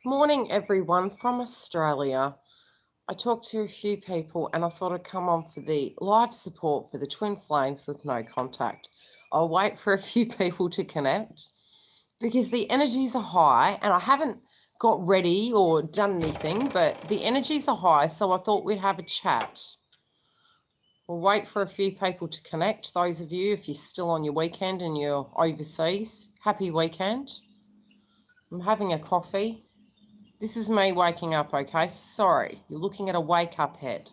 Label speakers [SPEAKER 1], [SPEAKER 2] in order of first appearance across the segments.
[SPEAKER 1] Morning, everyone from Australia. I talked to a few people and I thought I'd come on for the live support for the twin flames with no contact. I'll wait for a few people to connect because the energies are high and I haven't got ready or done anything, but the energies are high, so I thought we'd have a chat. We'll wait for a few people to connect. Those of you, if you're still on your weekend and you're overseas, happy weekend. I'm having a coffee. This is me waking up, okay? Sorry, you're looking at a wake-up head.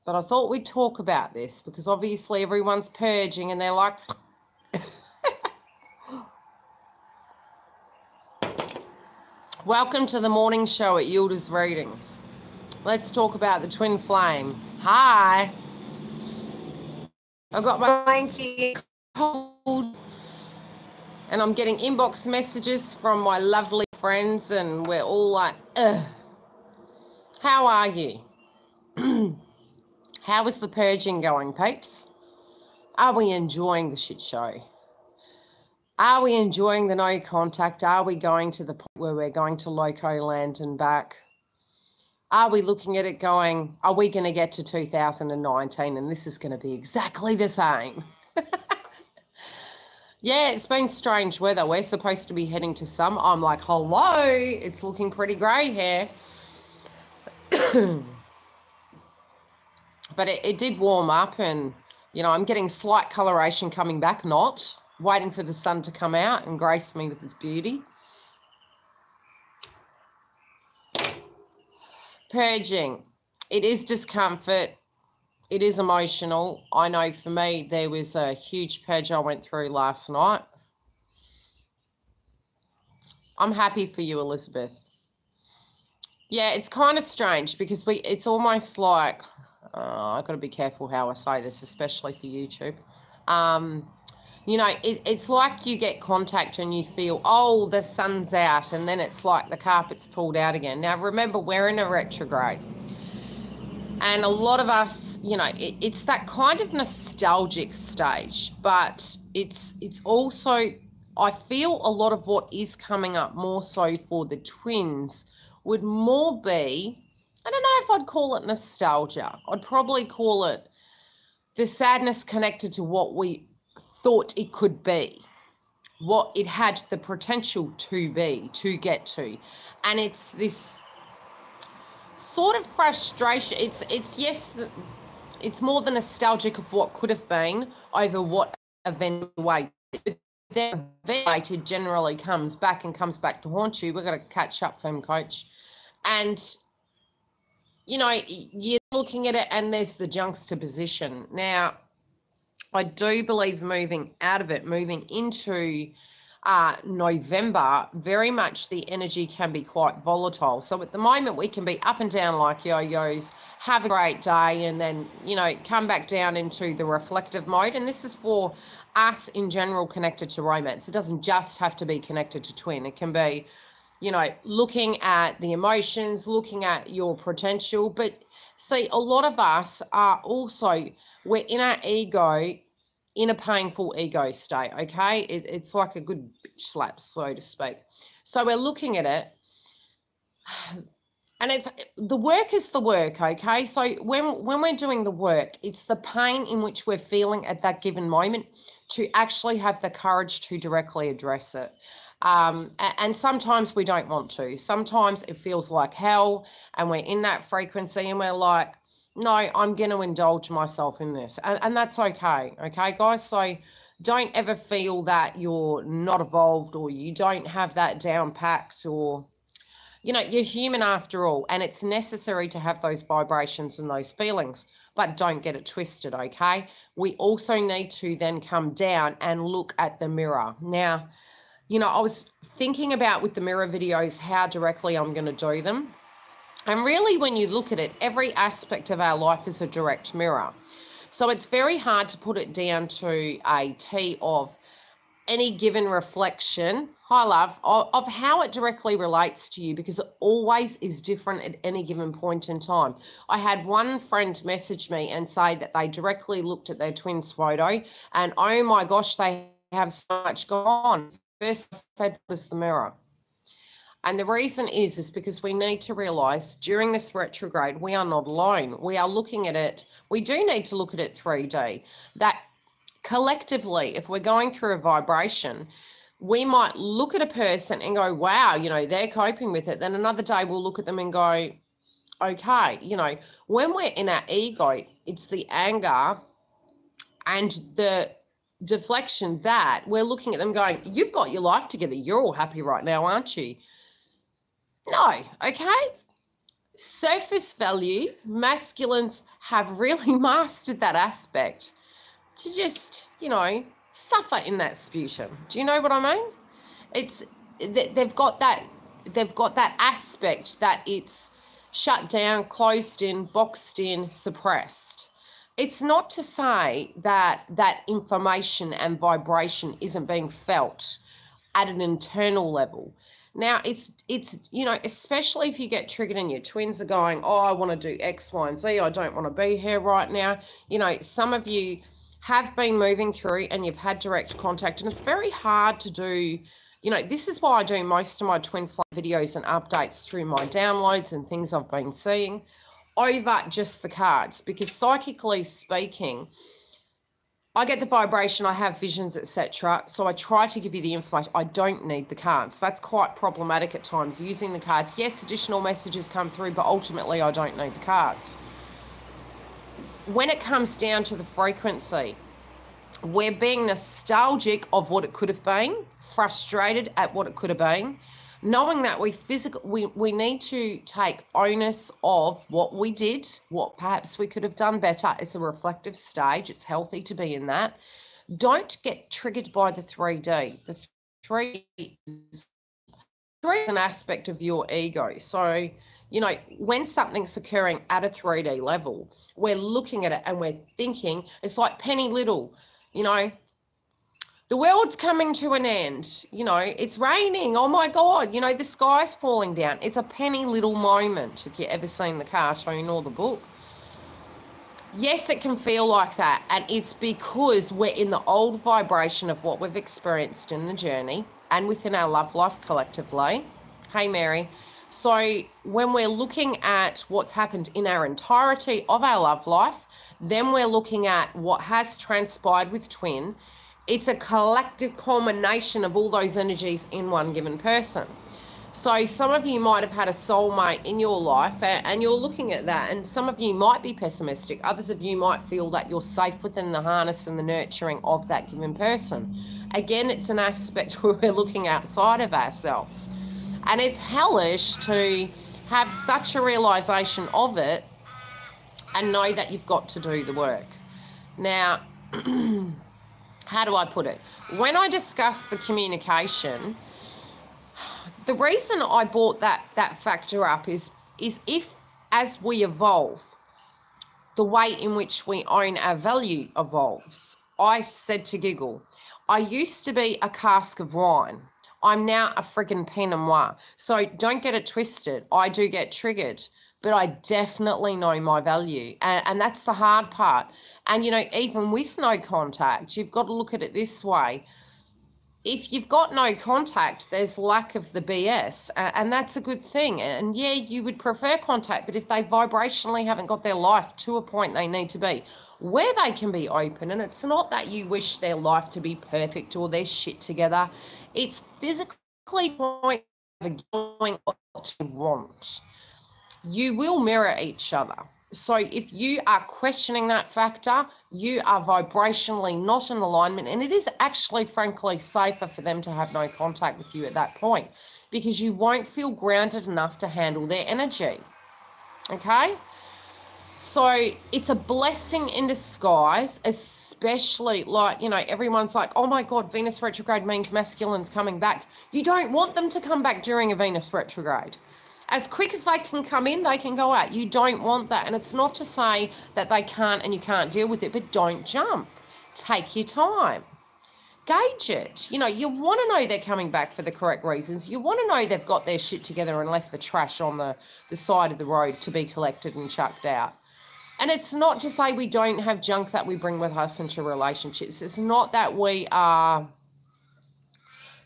[SPEAKER 1] But I thought we'd talk about this because obviously everyone's purging and they're like... Welcome to the morning show at Yildiz Readings. Let's talk about the twin flame. Hi. I've got my blankie cold and I'm getting inbox messages from my lovely friends and we're all like, ugh. How are you? How is the purging going, peeps? Are we enjoying the shit show? Are we enjoying the no contact? Are we going to the point where we're going to loco land and back? Are we looking at it going, are we going to get to 2019 and this is going to be exactly the same? Yeah, it's been strange weather. We're supposed to be heading to some. I'm like, hello, it's looking pretty grey here. But it did warm up and, you know, I'm getting slight coloration coming back, not waiting for the sun to come out and grace me with its beauty. Purging. It is discomfort. It is emotional. I know for me, there was a huge purge I went through last night. I'm happy for you, Elizabeth. Yeah, it's kind of strange because it's almost like, I've got to be careful how I say this, especially for YouTube. You know, it's like you get contact and you feel, oh, the sun's out, and then it's like the carpet's pulled out again. Now, remember, we're in a retrograde. And a lot of us, you know, it's that kind of nostalgic stage, but it's also, I feel a lot of what is coming up more so for the twins would more be, I don't know if I'd call it nostalgia. I'd probably call it the sadness connected to what we thought it could be, what it had the potential to be, to get to. And it's this sort of frustration. Yes, it's more the nostalgic of what could have been over what eventuated. Then eventuated generally comes back to haunt you. We're going to catch up, Femme Coach. And, you know, you're looking at it and there's the juxtaposition. Now, I do believe moving out of it, moving into November, very much the energy can be quite volatile. So at the moment we can be up and down like yo-yos, have a great day, and then, you know, come back down into the reflective mode. And this is for us in general connected to romance. It doesn't just have to be connected to twin. It can be, you know, looking at the emotions, looking at your potential. But see, a lot of us are also, we're in our ego, in a painful ego state, okay? It's like a good bitch slap, so to speak. So we're looking at it, and it's the work is the work, okay? So when we're doing the work, it's the pain in which we're feeling at that given moment to actually have the courage to directly address it. And sometimes we don't want to. Sometimes it feels like hell, and we're in that frequency, and we're like, no, I'm going to indulge myself in this. And that's okay. Okay, guys? So don't ever feel that you're not evolved or you don't have that down packed, or, you know, you're human after all. And it's necessary to have those vibrations and those feelings. But don't get it twisted, okay? We also need to then come down and look at the mirror. Now, you know, I was thinking about with the mirror videos how directly I'm going to do them. And really, when you look at it, every aspect of our life is a direct mirror. So it's very hard to put it down to a T of any given reflection, hi love, of how it directly relates to you, because it always is different at any given point in time. I had one friend message me and say that they directly looked at their twins photo and, oh my gosh, they have so much going on. First, I said, was the mirror. And the reason is because we need to realize during this retrograde, we are not alone. We are looking at it. We do need to look at it 3D. That collectively, if we're going through a vibration, we might look at a person and go, wow, you know, they're coping with it. Then another day we'll look at them and go, okay, you know, when we're in our ego, it's the anger and the deflection that we're looking at them going, you've got your life together. You're all happy right now, aren't you? No, okay? Surface value, masculines have really mastered that aspect to just, you know, suffer in that sputum. Do you know what I mean? It's they've got that aspect that it's shut down, closed in, boxed in, suppressed. It's not to say that that information and vibration isn't being felt at an internal level. Now, it's you know, especially if you get triggered and your twins are going, oh, I want to do X, Y, and Z. I don't want to be here right now. You know, some of you have been moving through and you've had direct contact, and it's very hard to do. You know, this is why I do most of my twin flame videos and updates through my downloads and things I've been seeing over just the cards, because psychically speaking, I get the vibration, I have visions, etc. So I try to give you the information. I don't need the cards. That's quite problematic at times, using the cards. Yes, additional messages come through, but ultimately I don't need the cards. When it comes down to the frequency, we're being nostalgic of what it could have been, frustrated at what it could have been, knowing that we need to take onus of what we did, what perhaps we could have done better. It's a reflective stage. It's healthy to be in that. Don't get triggered by the 3D. The 3 is an aspect of your ego. So, you know, when something's occurring at a 3D level, we're looking at it and we're thinking, it's like Penny Little, you know, the world's coming to an end. You know, it's raining. Oh, my God. You know, the sky's falling down. It's a Penny Little moment, if you've ever seen the cartoon or the book. Yes, it can feel like that. And it's because we're in the old vibration of what we've experienced in the journey and within our love life collectively. Hey, Mary. So when we're looking at what's happened in our entirety of our love life, then we're looking at what has transpired with twin. It's a collective culmination of all those energies in one given person. So some of you might have had a soulmate in your life and you're looking at that, and some of you might be pessimistic. Others of you might feel that you're safe within the harness and the nurturing of that given person. Again, it's an aspect where we're looking outside of ourselves. And it's hellish to have such a realization of it and know that you've got to do the work. Now, how do I put it? When I discuss the communication, the reason I brought that factor up is if, as we evolve, the way in which we own our value evolves. I said to giggle, I used to be a cask of wine. I'm now a friggin' Pinot Noir. So don't get it twisted. I do get triggered, but I definitely know my value. And that's the hard part. And, you know, even with no contact, you've got to look at it this way. If you've got no contact, there's lack of the BS, and that's a good thing. And yeah, you would prefer contact, but if they vibrationally haven't got their life to a point they need to be, where they can be open, and it's not that you wish their life to be perfect or their shit together, it's physically going what you want. You will mirror each other. So if you are questioning that factor, you are vibrationally not in alignment, and it is actually, frankly, safer for them to have no contact with you at that point, because you won't feel grounded enough to handle their energy. Okay? So it's a blessing in disguise, especially, like, you know, everyone's like, oh my God, Venus retrograde means masculines coming back. You don't want them to come back during a Venus retrograde. As quick as they can come in, they can go out. You don't want that. And it's not to say that they can't and you can't deal with it, but don't jump. Take your time. Gauge it. You know, you want to know they're coming back for the correct reasons. You want to know they've got their shit together and left the trash on the side of the road to be collected and chucked out. And it's not to say we don't have junk that we bring with us into relationships. It's not that we are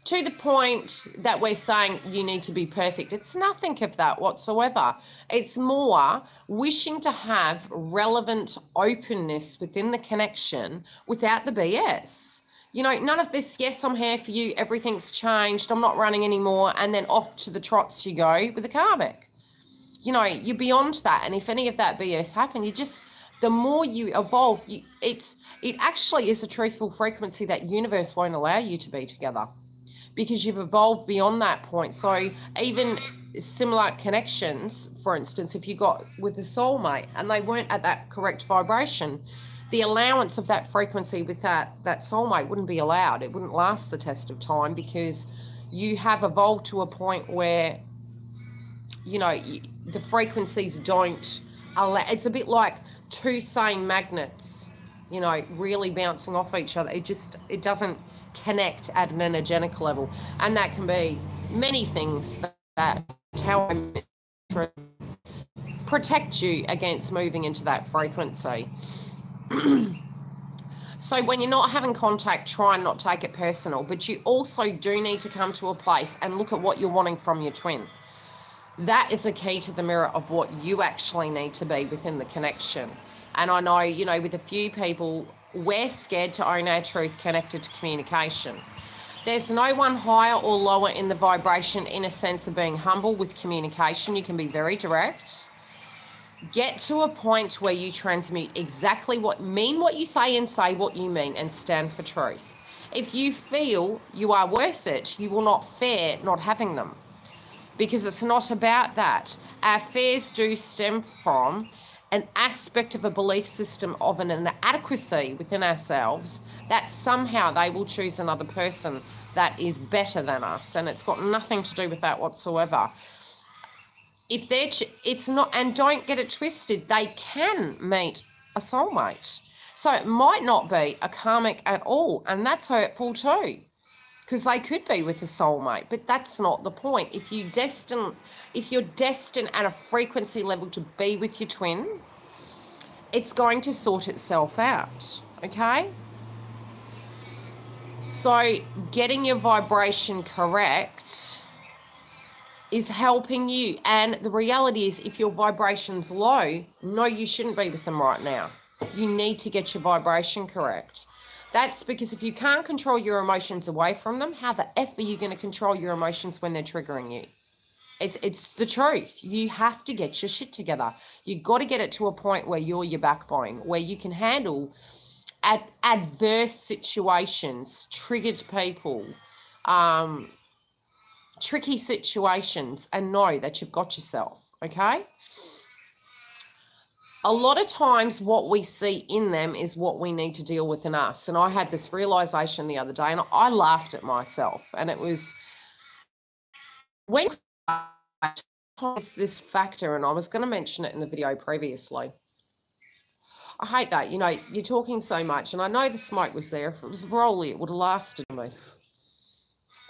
[SPEAKER 1] to the point that we're saying you need to be perfect. It's nothing of that whatsoever. It's more wishing to have relevant openness within the connection without the BS. You know, none of this, yes, I'm here for you, everything's changed, I'm not running anymore, and then off to the trots you go with the karmic. You know, you're beyond that. And if any of that BS happened, you just, the more you evolve, it actually is a truthful frequency that universe won't allow you to be together, because you've evolved beyond that point. So even similar connections, for instance, if you got with a soulmate and they weren't at that correct vibration, the allowance of that frequency with that soulmate wouldn't be allowed. It wouldn't last the test of time, because you have evolved to a point where, you know, the frequencies don't allow. It's a bit like two same magnets, you know, really bouncing off each other. It doesn't connect at an energetic level, and that can be many things that protect you against moving into that frequency. So when you're not having contact, try and not take it personal, but you also do need to come to a place and look at what you're wanting from your twin. That is a key to the mirror of what you actually need to be within the connection. And I know, you know, with a few people, we're scared to own our truth connected to communication. There's no one higher or lower in the vibration in a sense of being humble with communication. You can be very direct. Get to a point where you transmute exactly what you say and say what you mean, and stand for truth. If you feel you are worth it, you will not fear not having them, because it's not about that. Our fears do stem from an aspect of a belief system of an inadequacy within ourselves, that somehow they will choose another person that is better than us, and it's got nothing to do with that whatsoever. If it's not, and don't get it twisted, they can meet a soulmate. So it might not be a karmic at all, and that's hurtful too, because they could be with a soulmate, but that's not the point. If you're destined at a frequency level to be with your twin, it's going to sort itself out, okay? So getting your vibration correct is helping you. And the reality is, if your vibration's low, no, you shouldn't be with them right now. You need to get your vibration correct. That's because if you can't control your emotions away from them, how the F are you going to control your emotions when they're triggering you? It's the truth. You have to get your shit together. You've got to get it to a point where you're your backbone, where you can handle adverse situations, triggered people, tricky situations, and know that you've got yourself, okay? A lot of times what we see in them is what we need to deal with in us. And I had this realization the other day, and I laughed at myself. And it was when this factor, and I was going to mention it in the video previously. I hate that, you know, you're talking so much, and I know the smoke was there. If it was rolly, it would have lasted me.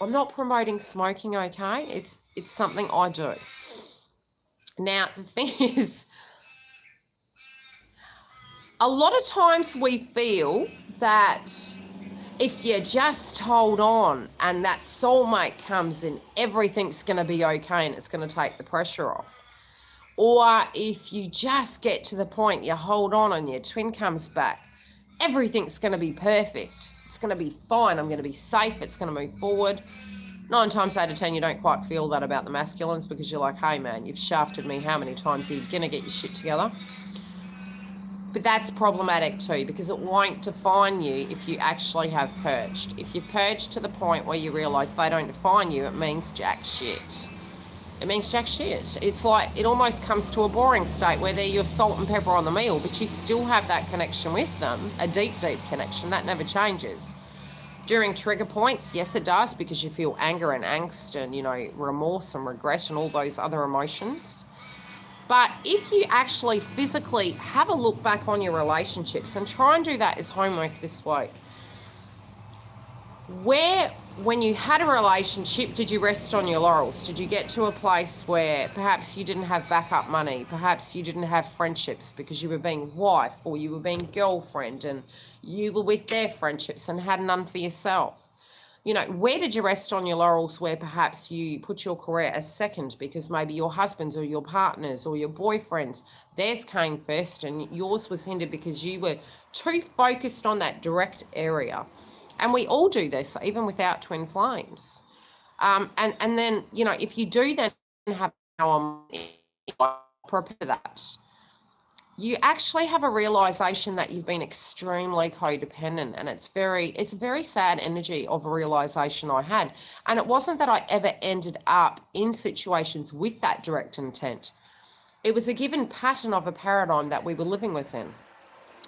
[SPEAKER 1] I'm not promoting smoking, okay? It's something I do. Now, the thing is, a lot of times we feel that if you just hold on and that soulmate comes in, everything's going to be okay and it's going to take the pressure off. Or if you just get to the point you hold on and your twin comes back, everything's going to be perfect. It's going to be fine. I'm going to be safe. It's going to move forward. 9 times out of 10, you don't quite feel that about the masculines, because you're like, hey, man, you've shafted me. How many times are you going to get your shit together? But that's problematic too, because it won't define you if you actually have purged. If you're purged to the point where you realise they don't define you, it means jack shit. It means jack shit. It's like, it almost comes to a boring state where they're your salt and pepper on the meal, but you still have that connection with them, a deep, deep connection. That never changes. During trigger points, yes, it does, because you feel anger and angst and, you know, remorse and regret and all those other emotions. But if you actually physically have a look back on your relationships, and try and do that as homework this week, where, when you had a relationship, did you rest on your laurels? Did you get to a place where perhaps you didn't have backup money, perhaps you didn't have friendships because you were being wife or you were being girlfriend and you were with their friendships and had none for yourself? You know, where did you rest on your laurels where perhaps you put your career as second because maybe your husband's or your partner's or your boyfriend's, theirs came first and yours was hindered because you were too focused on that direct area? And we all do this, even without twin flames. And then, you know, if you do then have prepare that, you actually have a realization that you've been extremely codependent, and it's a very sad energy of a realization I had. And it wasn't that I ever ended up in situations with that direct intent. It was a given pattern of a paradigm that we were living within.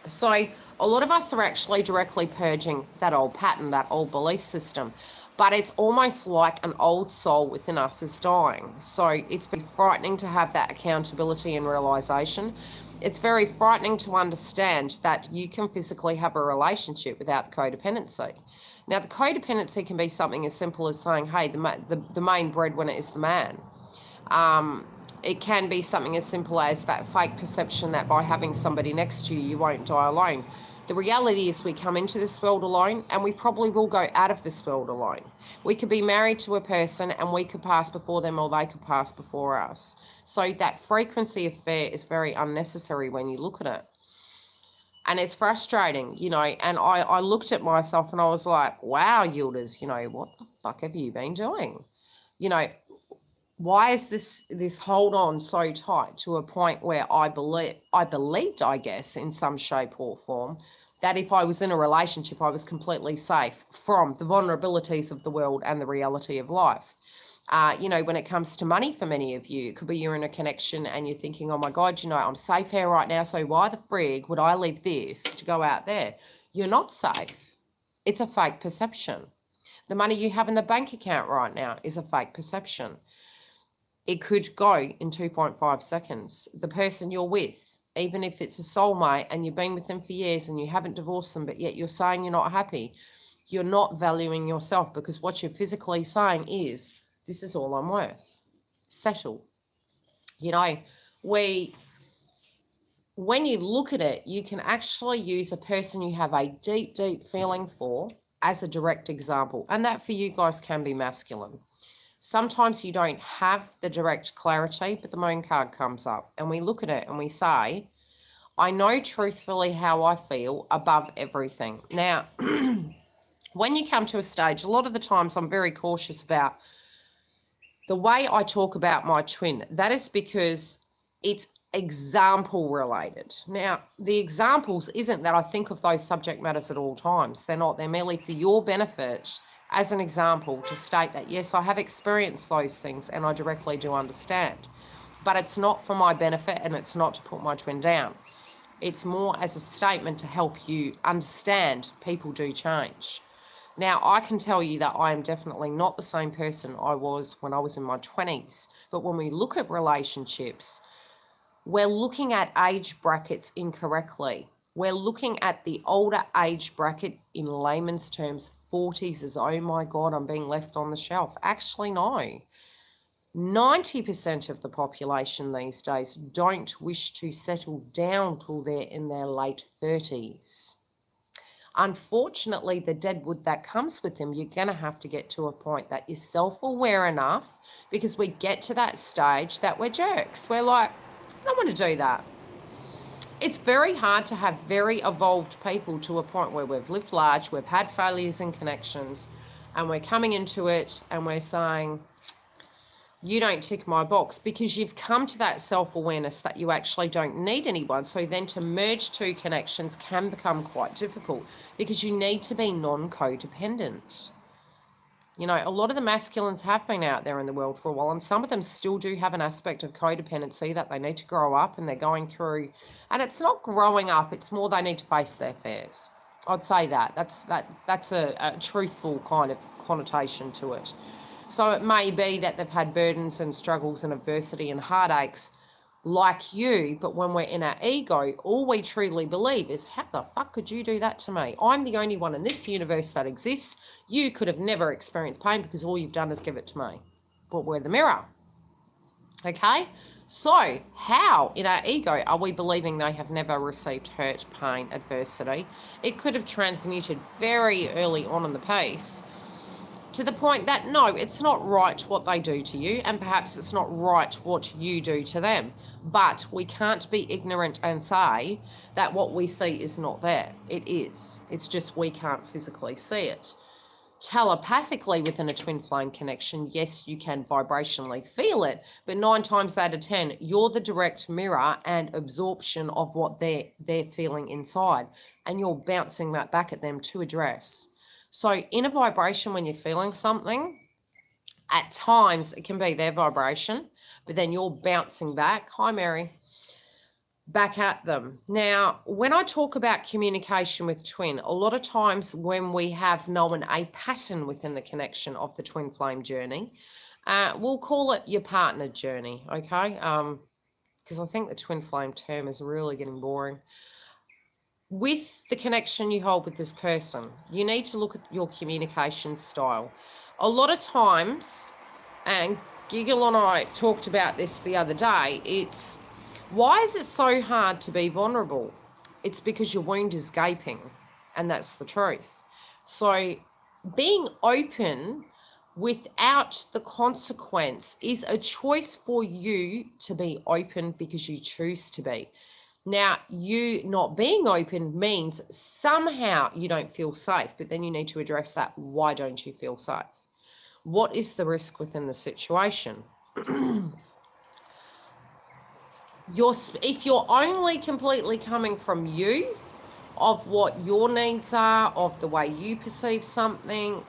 [SPEAKER 1] So a lot of us are actually directly purging that old pattern, that old belief system. But it's almost like an old soul within us is dying. So it's very frightening to have that accountability and realization. It's very frightening to understand that you can physically have a relationship without the codependency. Now, the codependency can be something as simple as saying, hey, the main breadwinner is the man. It can be something as simple as that fake perception that by having somebody next to you, you won't die alone. The reality is we come into this world alone, and we probably will go out of this world alone. We could be married to a person and we could pass before them, or they could pass before us. So that frequency of fear is very unnecessary when you look at it. And it's frustrating, you know, and I looked at myself and I was like, wow, Yildiz, you know, what the fuck have you been doing? You know, why is this hold on so tight to a point where I believed, I guess, in some shape or form, that if I was in a relationship, I was completely safe from the vulnerabilities of the world and the reality of life. You know, when it comes to money, for many of you, it could be you're in a connection and you're thinking, oh my God, you know, I'm safe here right now, so why the frig would I leave this to go out there? You're not safe. It's a fake perception. The money you have in the bank account right now is a fake perception. It could go in 2.5 seconds. The person you're with, even if it's a soulmate and you've been with them for years and you haven't divorced them, but yet you're saying you're not happy, you're not valuing yourself, because what you're physically saying is, this is all I'm worth. Settle. You know, when you look at it, you can actually use a person you have a deep, deep feeling for as a direct example. And that for you guys can be masculine. Sometimes you don't have the direct clarity, but the moon card comes up and we look at it and we say, I know truthfully how I feel above everything. Now, when you come to a stage, a lot of the times I'm very cautious about the way I talk about my twin. That is because it's example related. Now, the examples isn't that I think of those subject matters at all times. They're not. They're merely for your benefit as an example to state that, yes, I have experienced those things and I directly do understand. But it's not for my benefit and it's not to put my twin down. It's more as a statement to help you understand people do change. Now, I can tell you that I am definitely not the same person I was when I was in my 20s. But when we look at relationships, we're looking at age brackets incorrectly. We're looking at the older age bracket, in layman's terms, 40s, as, oh my God, I'm being left on the shelf. Actually, no. 90% of the population these days don't wish to settle down till they're in their late 30s. Unfortunately, the deadwood that comes with them, you're going to have to get to a point that you're self-aware enough, because we get to that stage that we're jerks. We're like, I don't want to do that. It's very hard to have very evolved people to a point where we've lived large, we've had failures and connections, and we're coming into it and we're saying, you don't tick my box, because you've come to that self-awareness that you actually don't need anyone. So then to merge two connections can become quite difficult, because you need to be non-codependent. You know, a lot of the masculines have been out there in the world for a while, and some of them still do have an aspect of codependency that they need to grow up, and they're going through, and it's not growing up, it's more they need to face their fears. I'd say that. That's a truthful kind of connotation to it. So it may be that they've had burdens and struggles and adversity and heartaches like you, but when we're in our ego, all we truly believe is, how the fuck could you do that to me? I'm the only one in this universe that exists. You could have never experienced pain because all you've done is give it to me. But we're the mirror. Okay? So how in our ego are we believing they have never received hurt, pain, adversity? It could have transmuted very early on in the piece. to the point that, no, it's not right what they do to you, and perhaps it's not right what you do to them. But we can't be ignorant and say that what we see is not there. It is. It's just we can't physically see it. Telepathically within a twin flame connection, yes, you can vibrationally feel it, but 9 times out of 10, you're the direct mirror and absorption of what they're feeling inside, and you're bouncing that back at them to address. So in a vibration, when you're feeling something, at times it can be their vibration, but then you're bouncing back, hi Mary, back at them. Now, when I talk about communication with twin, a lot of times when we have known a pattern within the connection of the twin flame journey, we'll call it your partner journey, okay? Because I think the twin flame term is really getting boring. With the connection you hold with this person, you need to look at your communication style. A lot of times, and Giggle and I talked about this the other day, it's, why is it so hard to be vulnerable? It's because your wound is gaping, and that's the truth. So being open without the consequence is a choice for you to be open because you choose to be. Now, you not being open means somehow you don't feel safe, but then you need to address that. Why don't you feel safe? What is the risk within the situation? If you're only completely coming from you, of what your needs are, of the way you perceive something,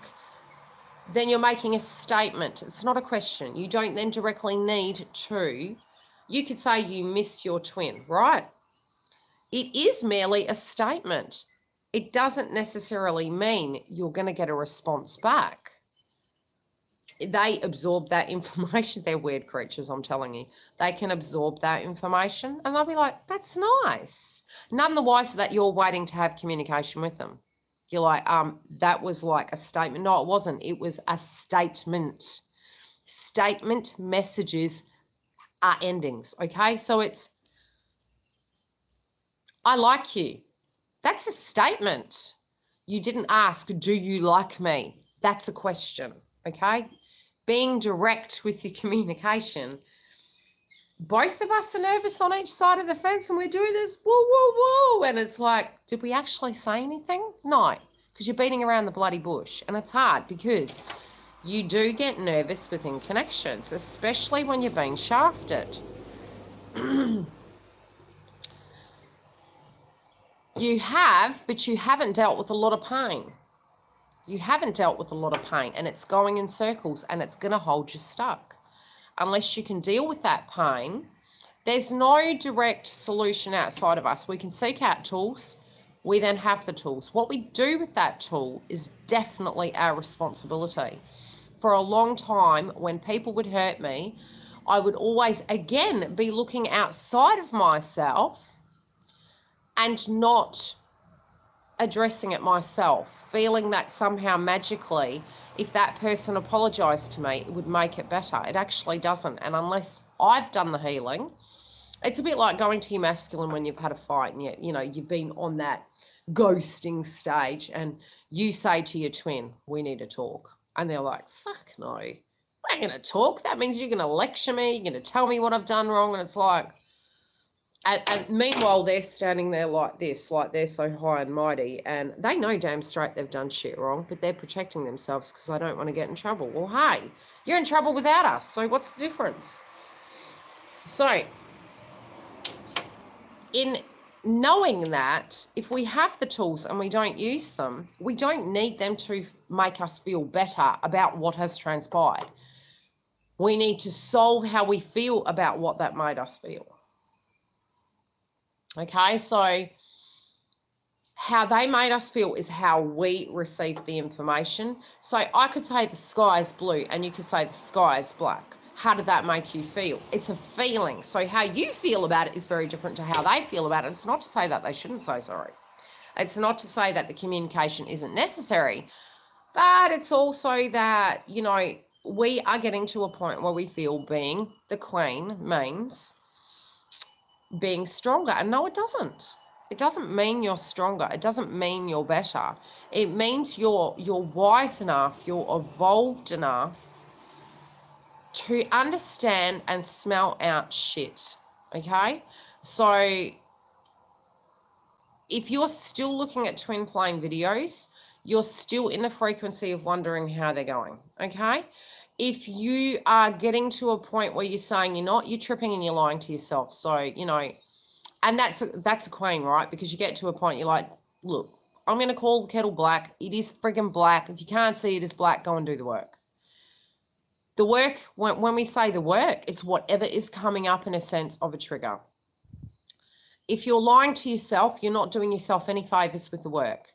[SPEAKER 1] then you're making a statement. It's not a question. You don't then directly need to. You could say you miss your twin, right? It is merely a statement. It doesn't necessarily mean you're going to get a response back. They absorb that information. They're weird creatures, I'm telling you. They can absorb that information and they'll be like, that's nice. None the wiser that you're waiting to have communication with them. You're like, that was like a statement. No, it wasn't. It was a statement. Statement messages are endings, okay? So it's, I like you. That's a statement. You didn't ask, do you like me? That's a question, okay? Being direct with your communication. Both of us are nervous on each side of the fence and we're doing this, whoa, whoa, whoa. And it's like, did we actually say anything? No, because you're beating around the bloody bush. And it's hard because you do get nervous within connections, especially when you're being shafted. You have, but you haven't dealt with a lot of pain. You haven't dealt with a lot of pain, and it's going in circles, and it's going to hold you stuck. Unless you can deal with that pain, there's no direct solution outside of us. We can seek out tools. We then have the tools. What we do with that tool is definitely our responsibility. For a long time, when people would hurt me, I would always, again, be looking outside of myself and not addressing it myself, feeling that somehow magically, if that person apologized to me, it would make it better. It actually doesn't. And unless I've done the healing, it's a bit like going to your masculine when you've had a fight and you've been on that ghosting stage and you say to your twin, we need to talk. And they're like, fuck no, we're going to talk. That means you're going to lecture me. You're going to tell me what I've done wrong. And it's like, and meanwhile, they're standing there like this, like they're so high and mighty, and they know damn straight they've done shit wrong, but they're protecting themselves because they don't want to get in trouble. Well, hey, you're in trouble without us, so what's the difference? So, in knowing that, if we have the tools and we don't use them, we don't need them to make us feel better about what has transpired. We need to solve how we feel about what that made us feel. Okay, so how they made us feel is how we received the information. So I could say the sky is blue and you could say the sky is black. How did that make you feel? It's a feeling. So how you feel about it is very different to how they feel about it. It's not to say that they shouldn't say sorry. It's not to say that the communication isn't necessary, but it's also that, we are getting to a point where we feel being the queen means being stronger. And no, it doesn't. It doesn't mean you're stronger. It doesn't mean you're better. It means you're wise enough, you're evolved enough to understand and smell out shit. Okay? So if you're still looking at twin flame videos, you're still in the frequency of wondering how they're going. Okay? If you are getting to a point where you're saying you're not, you're tripping and you're lying to yourself. So, you know, and that's a queen, right? Because you get to a point you're like, look, I'm going to call the kettle black. It is friggin' black. If you can't see it as black, go and do the work. The work, when we say the work, it's whatever is coming up in a sense of a trigger. If you're lying to yourself, you're not doing yourself any favors with the work.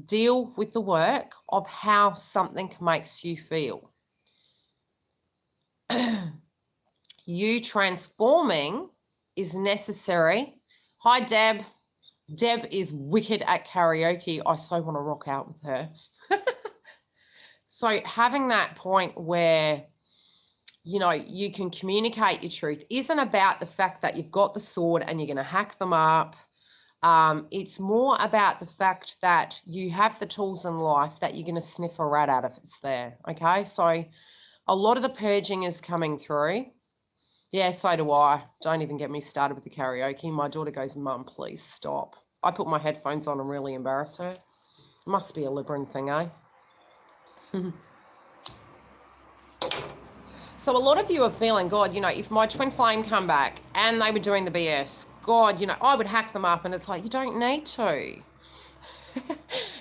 [SPEAKER 1] Deal with the work of how something makes you feel. You transforming is necessary. Hi, Deb. Deb is wicked at karaoke. I so want to rock out with her. So having that point where, you know, you can communicate your truth isn't about the fact that you've got the sword and you're going to hack them up. It's more about the fact that you have the tools in life that you're going to sniff a rat out if it's there. Okay, so a lot of the purging is coming through. Yeah, so do I. Don't even get me started with the karaoke. My daughter goes, Mum, please stop. I put my headphones on and really embarrass her. Must be a Libran thing, eh? So a lot of you are feeling, God, you know, if my twin flame come back and they were doing the BS, God, you know, I would hack them up. And it's like, you don't need to.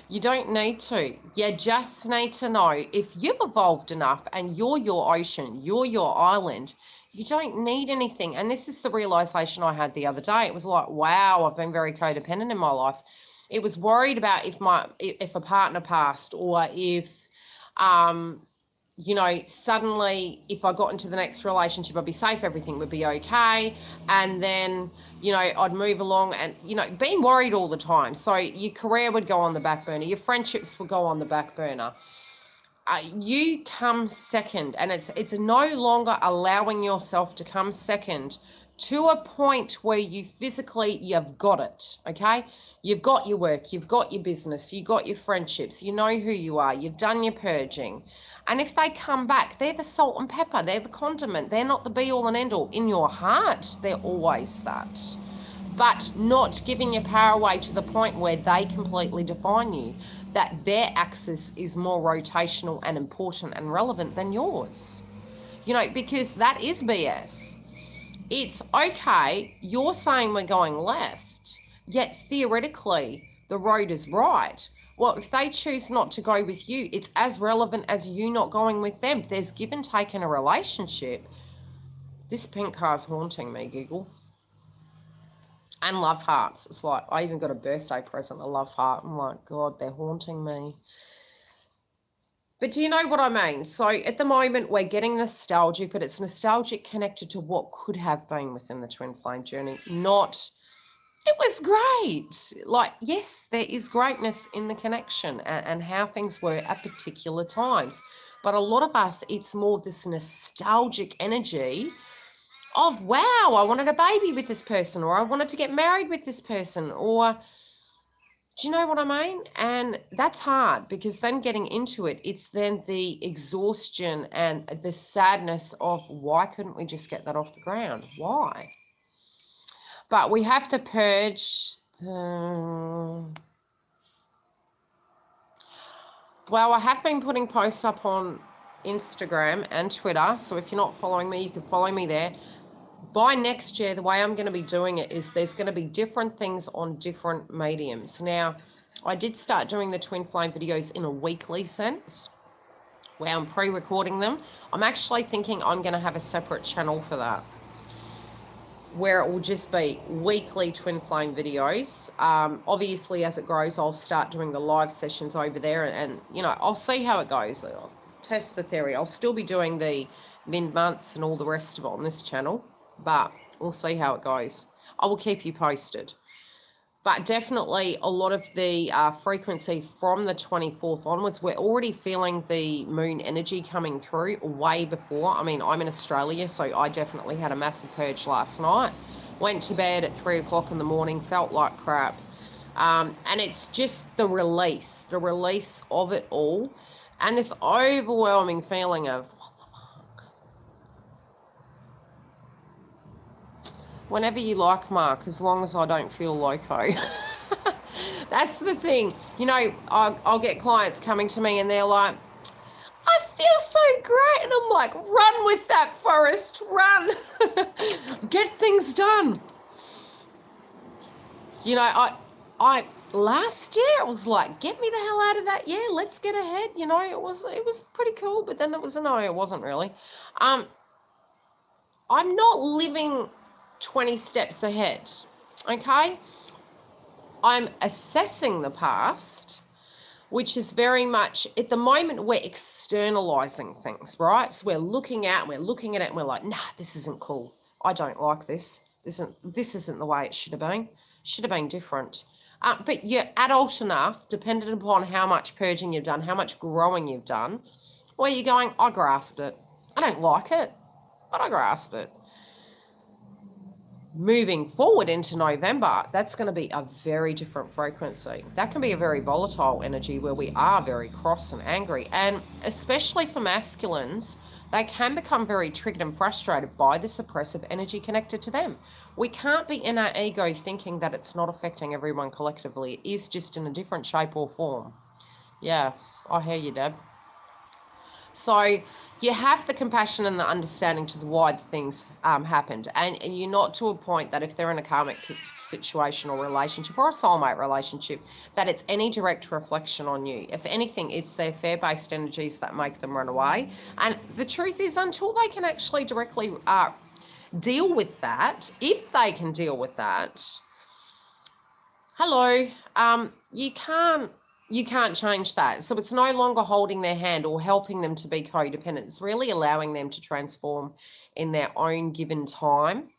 [SPEAKER 1] You don't need to. You just need to know if you've evolved enough and you're your ocean, you're your island, you don't need anything. And this is the realization I had the other day. It was like, wow, I've been very codependent in my life. It was worried about if a partner passed, or if, you know, suddenly if I got into the next relationship, I'd be safe, everything would be okay. And then, you know, I'd move along and, you know, being worried all the time. So your career would go on the back burner. Your friendships would go on the back burner. You come second, and it's no longer allowing yourself to come second to a point where you've got it, okay? You've got your work, you've got your business, you've got your friendships, you know who you are, you've done your purging. And if they come back, they're the salt and pepper, they're the condiment, they're not the be-all and end-all. In your heart, they're always that. But not giving your power away to the point where they completely define you, that their axis is more rotational and important and relevant than yours. You know, because that is BS. It's okay, you're saying we're going left, yet theoretically the road is right. Well, if they choose not to go with you, it's as relevant as you not going with them. There's give and take in a relationship. This pink car's haunting me, giggle. And love hearts. It's like, I even got a birthday present, a love heart. I'm like, God, they're haunting me. But do you know what I mean? So at the moment, we're getting nostalgic, but it's nostalgic connected to what could have been within the twin flame journey, not, it was great. Like, yes, there is greatness in the connection and how things were at particular times. But a lot of us, it's more this nostalgic energy of, wow, I wanted a baby with this person, or I wanted to get married with this person, or, do you know what I mean? And that's hard, because then getting into it, it's then the exhaustion and the sadness of, why couldn't we just get that off the ground? Why? But we have to purge the... Well, I have been putting posts up on Instagram and Twitter, so if you're not following me, you can follow me there. By next year, the way I'm going to be doing it is there's going to be different things on different mediums. Now, I did start doing the twin flame videos in a weekly sense, where I'm pre-recording them. I'm actually thinking I'm going to have a separate channel for that, where it will just be weekly twin flame videos. Obviously, as it grows, I'll start doing the live sessions over there, and you know, I'll see how it goes. I'll test the theory. I'll still be doing the mid-months and all the rest of it on this channel, but we'll see how it goes. I will keep you posted. But definitely a lot of the frequency from the 24th onwards, we're already feeling the moon energy coming through way before. I mean, I'm in Australia, so I definitely had a massive purge last night. went to bed at 3 o'clock in the morning, felt like crap. And it's just the release of it all, and this overwhelming feeling of, what the fuck? Whenever you like, Mark, as long as I don't feel loco. That's the thing. You know, I'll get clients coming to me and they're like, I feel so great. And I'm like, run with that, Forrest, run. Get things done. You know, I last year it was like, get me the hell out of that. Yeah, let's get ahead. You know, it was pretty cool, but then it was no, it wasn't really. I'm not living 20 steps ahead. Okay? I'm assessing the past, which is very much, at the moment, we're externalizing things, right? So we're looking at it, and we're like, nah, this isn't cool. I don't like this. This isn't the way it should have been. Should have been different. But you're adult enough, dependent upon how much purging you've done, how much growing you've done, where you're going, I grasped it. I don't like it, but I grasp it. Moving forward into November, that's going to be a very different frequency. That can be a very volatile energy where we are very cross and angry. And especially for masculines, they can become very triggered and frustrated by this oppressive energy connected to them. We can't be in our ego thinking that it's not affecting everyone collectively. It is, just in a different shape or form. Yeah, I hear you, Deb. So you have the compassion and the understanding to why the things happened. And you're not to a point that if they're in a karmic situation or relationship or a soulmate relationship, that it's any direct reflection on you. If anything, it's their fear-based energies that make them run away. And the truth is, until they can actually directly deal with that, if they can deal with that, hello, you can't change that. So it's no longer holding their hand or helping them to be codependent. It's really allowing them to transform in their own given time,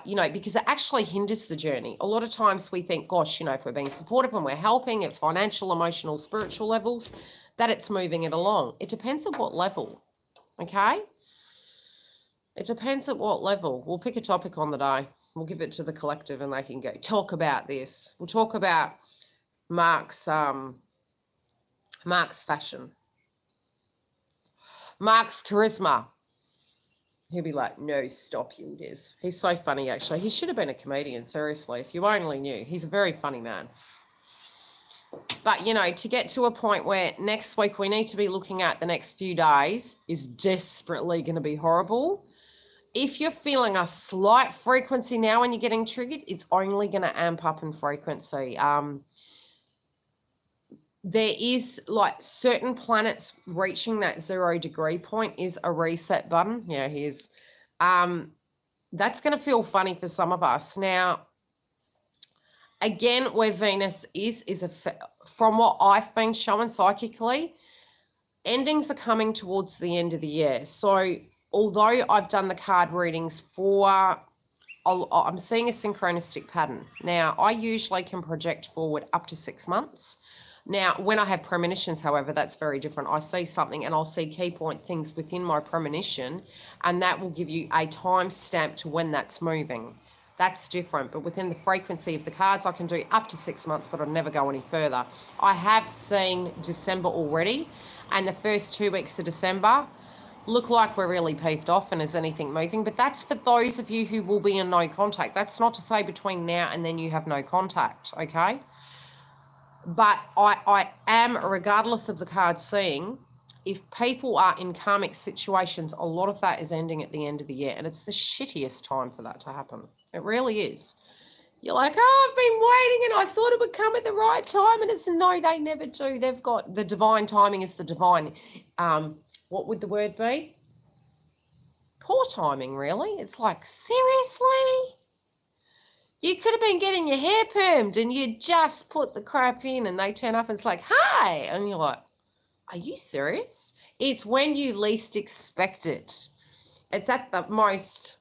[SPEAKER 1] you know, because it actually hinders the journey. A lot of times we think, gosh, you know, if we're being supportive and we're helping at financial, emotional, spiritual levels, that it's moving it along. It depends on what level, okay? It depends at what level. We'll pick a topic on the day. We'll give it to the collective and they can go talk about this. We'll talk about Mark's fashion, Mark's charisma. He'll be like, no, stop, Yildiz. He's so funny, actually. He should have been a comedian, seriously. If you only knew. He's a very funny man. But, you know, to get to a point where next week we need to be looking at the next few days is desperately going to be horrible. If you're feeling a slight frequency now and you're getting triggered, it's only going to amp up in frequency. There is, like, certain planets reaching that 0 degree point is a reset button. Yeah, here's, that's going to feel funny for some of us. Now, again, where Venus is from what I've been shown psychically, endings are coming towards the end of the year. So although I've done the card readings for, I'm seeing a synchronistic pattern. Now, I usually can project forward up to 6 months. Now, when I have premonitions, however, that's very different. I see something and I'll see key point things within my premonition, and that will give you a time stamp to when that's moving. That's different. But within the frequency of the cards, I can do up to 6 months, but I'll never go any further. I have seen December already, and the first 2 weeks of December look like we're really peeved off and is anything moving. But that's for those of you who will be in no contact. That's not to say between now and then you have no contact, okay? But I am, regardless of the card seeing, if people are in karmic situations, a lot of that is ending at the end of the year. And it's the shittiest time for that to happen. It really is. You're like, oh, I've been waiting and I thought it would come at the right time. And it's no, they never do. They've got the divine timing is the divine, what would the word be? Poor timing, really. It's like, seriously? You could have been getting your hair permed and you just put the crap in and they turn up and it's like, hi. And you're like, are you serious? It's when you least expect it. It's at the most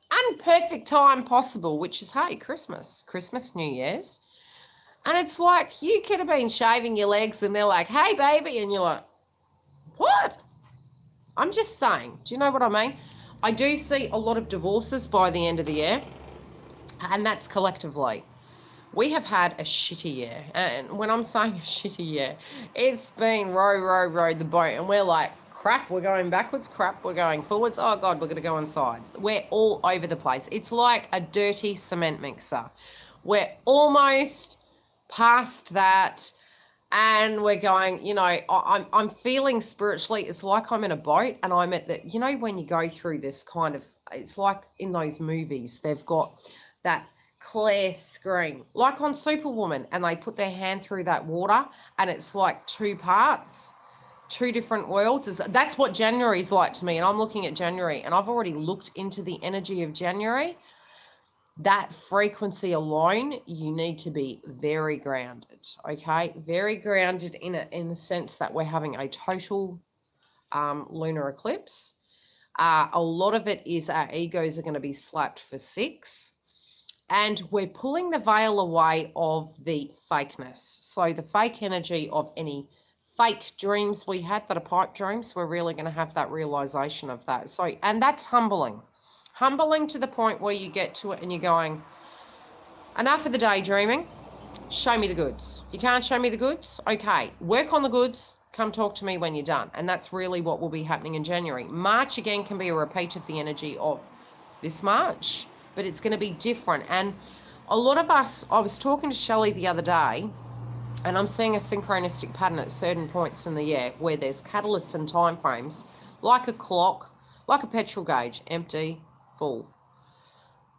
[SPEAKER 1] unperfect time possible, which is, hey, Christmas, New Year's. And it's like you could have been shaving your legs and they're like, hey, baby. And you're like, what? I'm just saying. Do you know what I mean? I do see a lot of divorces by the end of the year, and that's collectively. We have had a shitty year, and when I'm saying a shitty year, it's been row the boat, and we're like, crap, we're going backwards, crap, we're going forwards, oh God, we're going to go inside. We're all over the place. It's like a dirty cement mixer. We're almost past that, and we're going, you know, I'm feeling spiritually, it's like I'm in a boat, and I'm at the, you know, when you go through this kind of, it's like in those movies, they've got that clear screen, like on Superwoman, and they put their hand through that water, and it's like two parts, two different worlds. That's what January is like to me, and I'm looking at January, and I've already looked into the energy of January. That frequency alone, you need to be very grounded, okay? Very grounded in a sense that we're having a total lunar eclipse. A lot of it is our egos are going to be slapped for 6. And we're pulling the veil away of the fakeness. So the fake energy of any fake dreams we had that are pipe dreams, we're really going to have that realization of that. So, and that's humbling. Humbling to the point where you get to it and you're going, enough of the daydreaming, show me the goods. You can't show me the goods? Okay, work on the goods, come talk to me when you're done. And that's really what will be happening in January. March, again, can be a repeat of the energy of this March, but it's going to be different. And a lot of us, I was talking to Shelley the other day, and I'm seeing a synchronistic pattern at certain points in the year where there's catalysts and time frames, like a clock, like a petrol gauge, empty, full.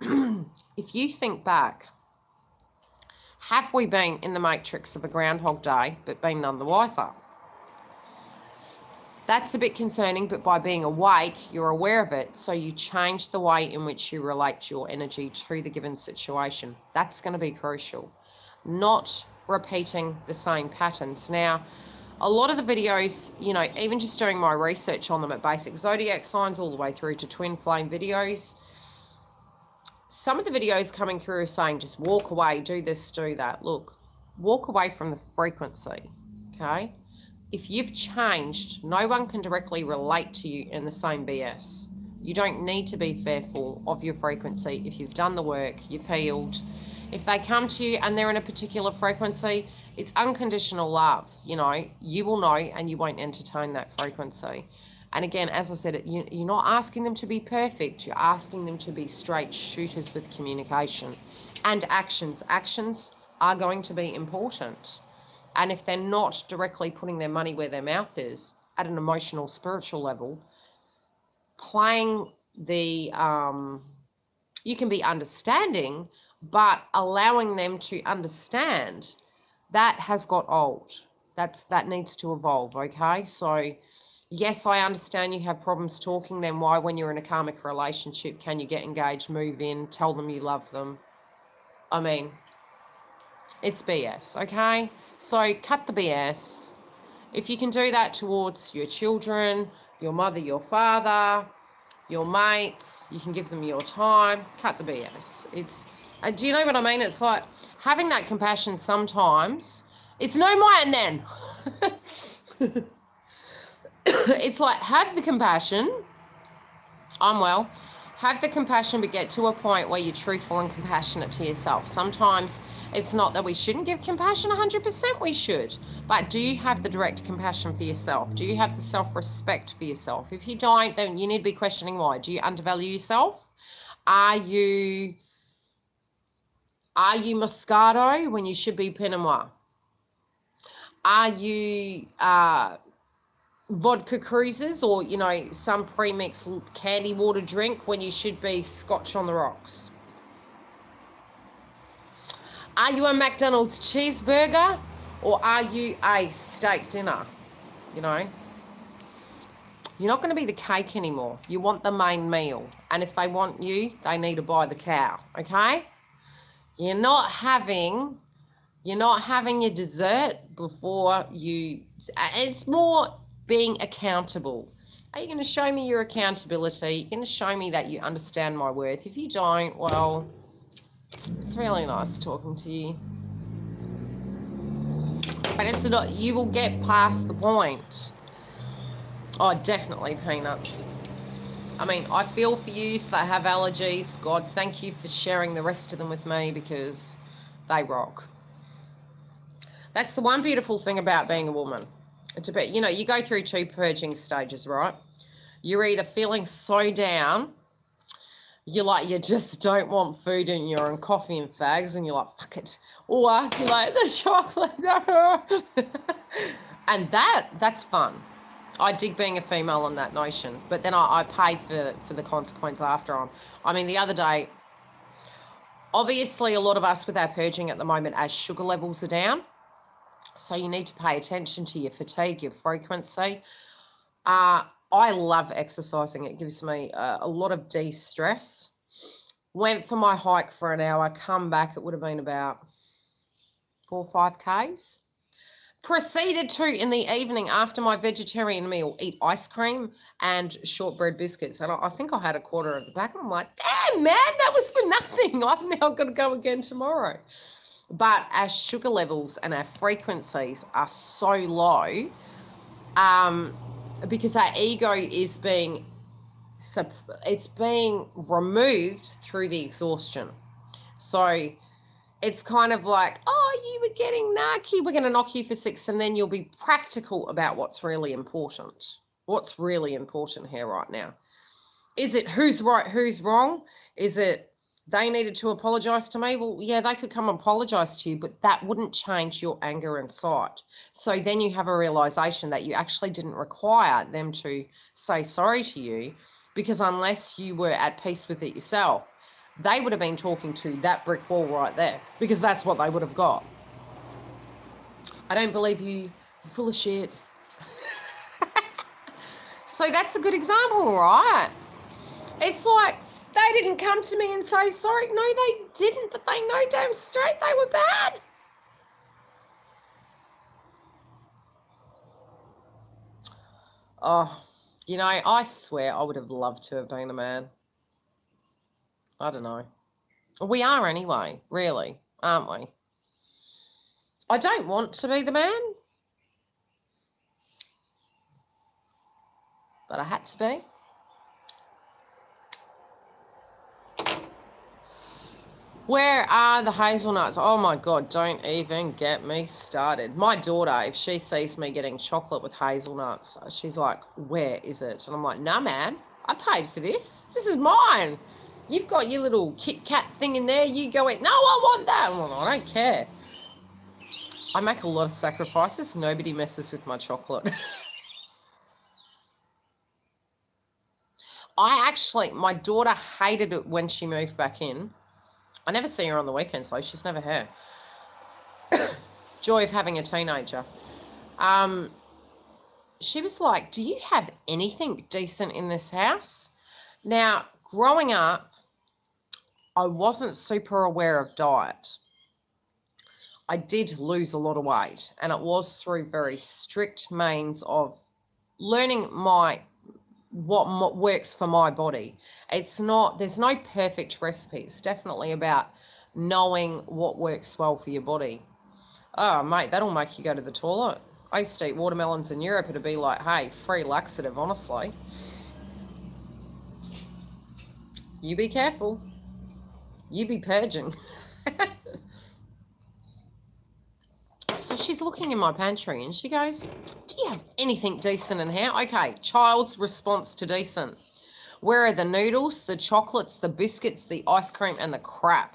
[SPEAKER 1] If you think back, have we been in the matrix of a Groundhog Day, but been none the wiser? That's a bit concerning, but by being awake, you're aware of it, so you change the way in which you relate your energy to the given situation. That's going to be crucial. Not repeating the same patterns. Now, a lot of the videos, you know, even just doing my research on them at basic zodiac signs all the way through to twin flame videos, some of the videos coming through are saying just walk away, do this, do that. Look, walk away from the frequency, okay? If you've changed, no one can directly relate to you in the same BS. You don't need to be fearful of your frequency. If you've done the work, you've healed. If they come to you and they're in a particular frequency, it's unconditional love. You know, you will know and you won't entertain that frequency. And again, as I said, you're not asking them to be perfect. You're asking them to be straight shooters with communication and actions. Actions are going to be important. And if they're not directly putting their money where their mouth is at an emotional, spiritual level, playing the, you can be understanding, but allowing them to understand, that has got old. That needs to evolve, okay? So, yes, I understand you have problems talking, then why, when you're in a karmic relationship, can you get engaged, move in, tell them you love them? I mean, it's BS, okay? So cut the BS. If you can do that towards your children, your mother, your father, your mates, you can give them your time, cut the BS. It's, do you know what I mean? It's like having that compassion sometimes, it's no mine then. It's like, have the compassion, I'm well, have the compassion, but get to a point where you're truthful and compassionate to yourself. Sometimes it's not that we shouldn't give compassion, 100% we should. But do you have the direct compassion for yourself? Do you have the self-respect for yourself? If you don't, then you need to be questioning why. Do you undervalue yourself? Are you Moscato when you should be Pinot Noir? Are you vodka cruisers, or, you know, some pre-mixed candy water drink when you should be Scotch on the rocks? Are you a McDonald's cheeseburger, or are you a steak dinner? You know, you're not going to be the cake anymore. You want the main meal. And if they want you, they need to buy the cow, okay? You're not having your dessert before you, it's more being accountable. Are you going to show me your accountability? You're going to show me that you understand my worth. If you don't, well, it's really nice talking to you. But it's not, you will get past the point. Oh, definitely peanuts. I mean, I feel for you that have allergies. God, thank you for sharing the rest of them with me because they rock. That's the one beautiful thing about being a woman. It's about, you know, you go through 2 purging stages, right? You're either feeling so down, you're like, you just don't want food and you're on coffee and fags and you're like, fuck it. Or you're like, the chocolate. And that's fun. I dig being a female on that notion. But then I pay for the consequence after on. I mean, the other day, obviously a lot of us with our purging at the moment, as sugar levels are down. So you need to pay attention to your fatigue, your frequency. I love exercising. It gives me a lot of de-stress. Went for my hike for an hour, come back, it would have been about 4 or 5 Ks. Proceeded to, in the evening after my vegetarian meal, eat ice cream and shortbread biscuits. And I think I had a quarter of the pack. I'm like, damn, man, that was for nothing. I've now got to go again tomorrow. But our sugar levels and our frequencies are so low, because our ego is being removed through the exhaustion. So it's kind of like, oh, you were getting narky, we're going to knock you for 6, and then you'll be practical about what's really important. What's really important here right now? Is it who's right, who's wrong? Is it they needed to apologize to me? Well, yeah, they could come and apologize to you, but that wouldn't change your anger inside. So then you have a realization that you actually didn't require them to say sorry to you, because unless you were at peace with it yourself, they would have been talking to that brick wall right there, because that's what they would have got. I don't believe you. You're full of shit. So that's a good example, right? It's like, they didn't come to me and say sorry. No, they didn't, but they know damn straight they were bad. Oh, you know, I swear I would have loved to have been a man. I don't know. We are anyway, really, aren't we? I don't want to be the man, but I had to be. Where are the hazelnuts? Oh my God, don't even get me started. My daughter, if she sees me getting chocolate with hazelnuts, she's like, where is it? And I'm like, nah, man, I paid for this. This is mine. You've got your little Kit Kat thing in there. You go in, no, I want that. I'm like, I don't care. I make a lot of sacrifices. Nobody messes with my chocolate. My daughter hated it when she moved back in. I never see her on the weekends, though. She's never here. Joy of having a teenager. She was like, do you have anything decent in this house? Now, growing up, I wasn't super aware of diet. I did lose a lot of weight, and it was through very strict means of learning what works for my body. It's not, there's no perfect recipe. It's definitely about knowing what works well for your body. Oh, mate, that'll make you go to the toilet. I used to eat watermelons in Europe. It'd be like, hey, free laxative, honestly. You be careful. You be purging. So she's looking in my pantry and she goes, do you have anything decent in here? Okay, child's response to decent. Where are the noodles, the chocolates, the biscuits, the ice cream, and the crap?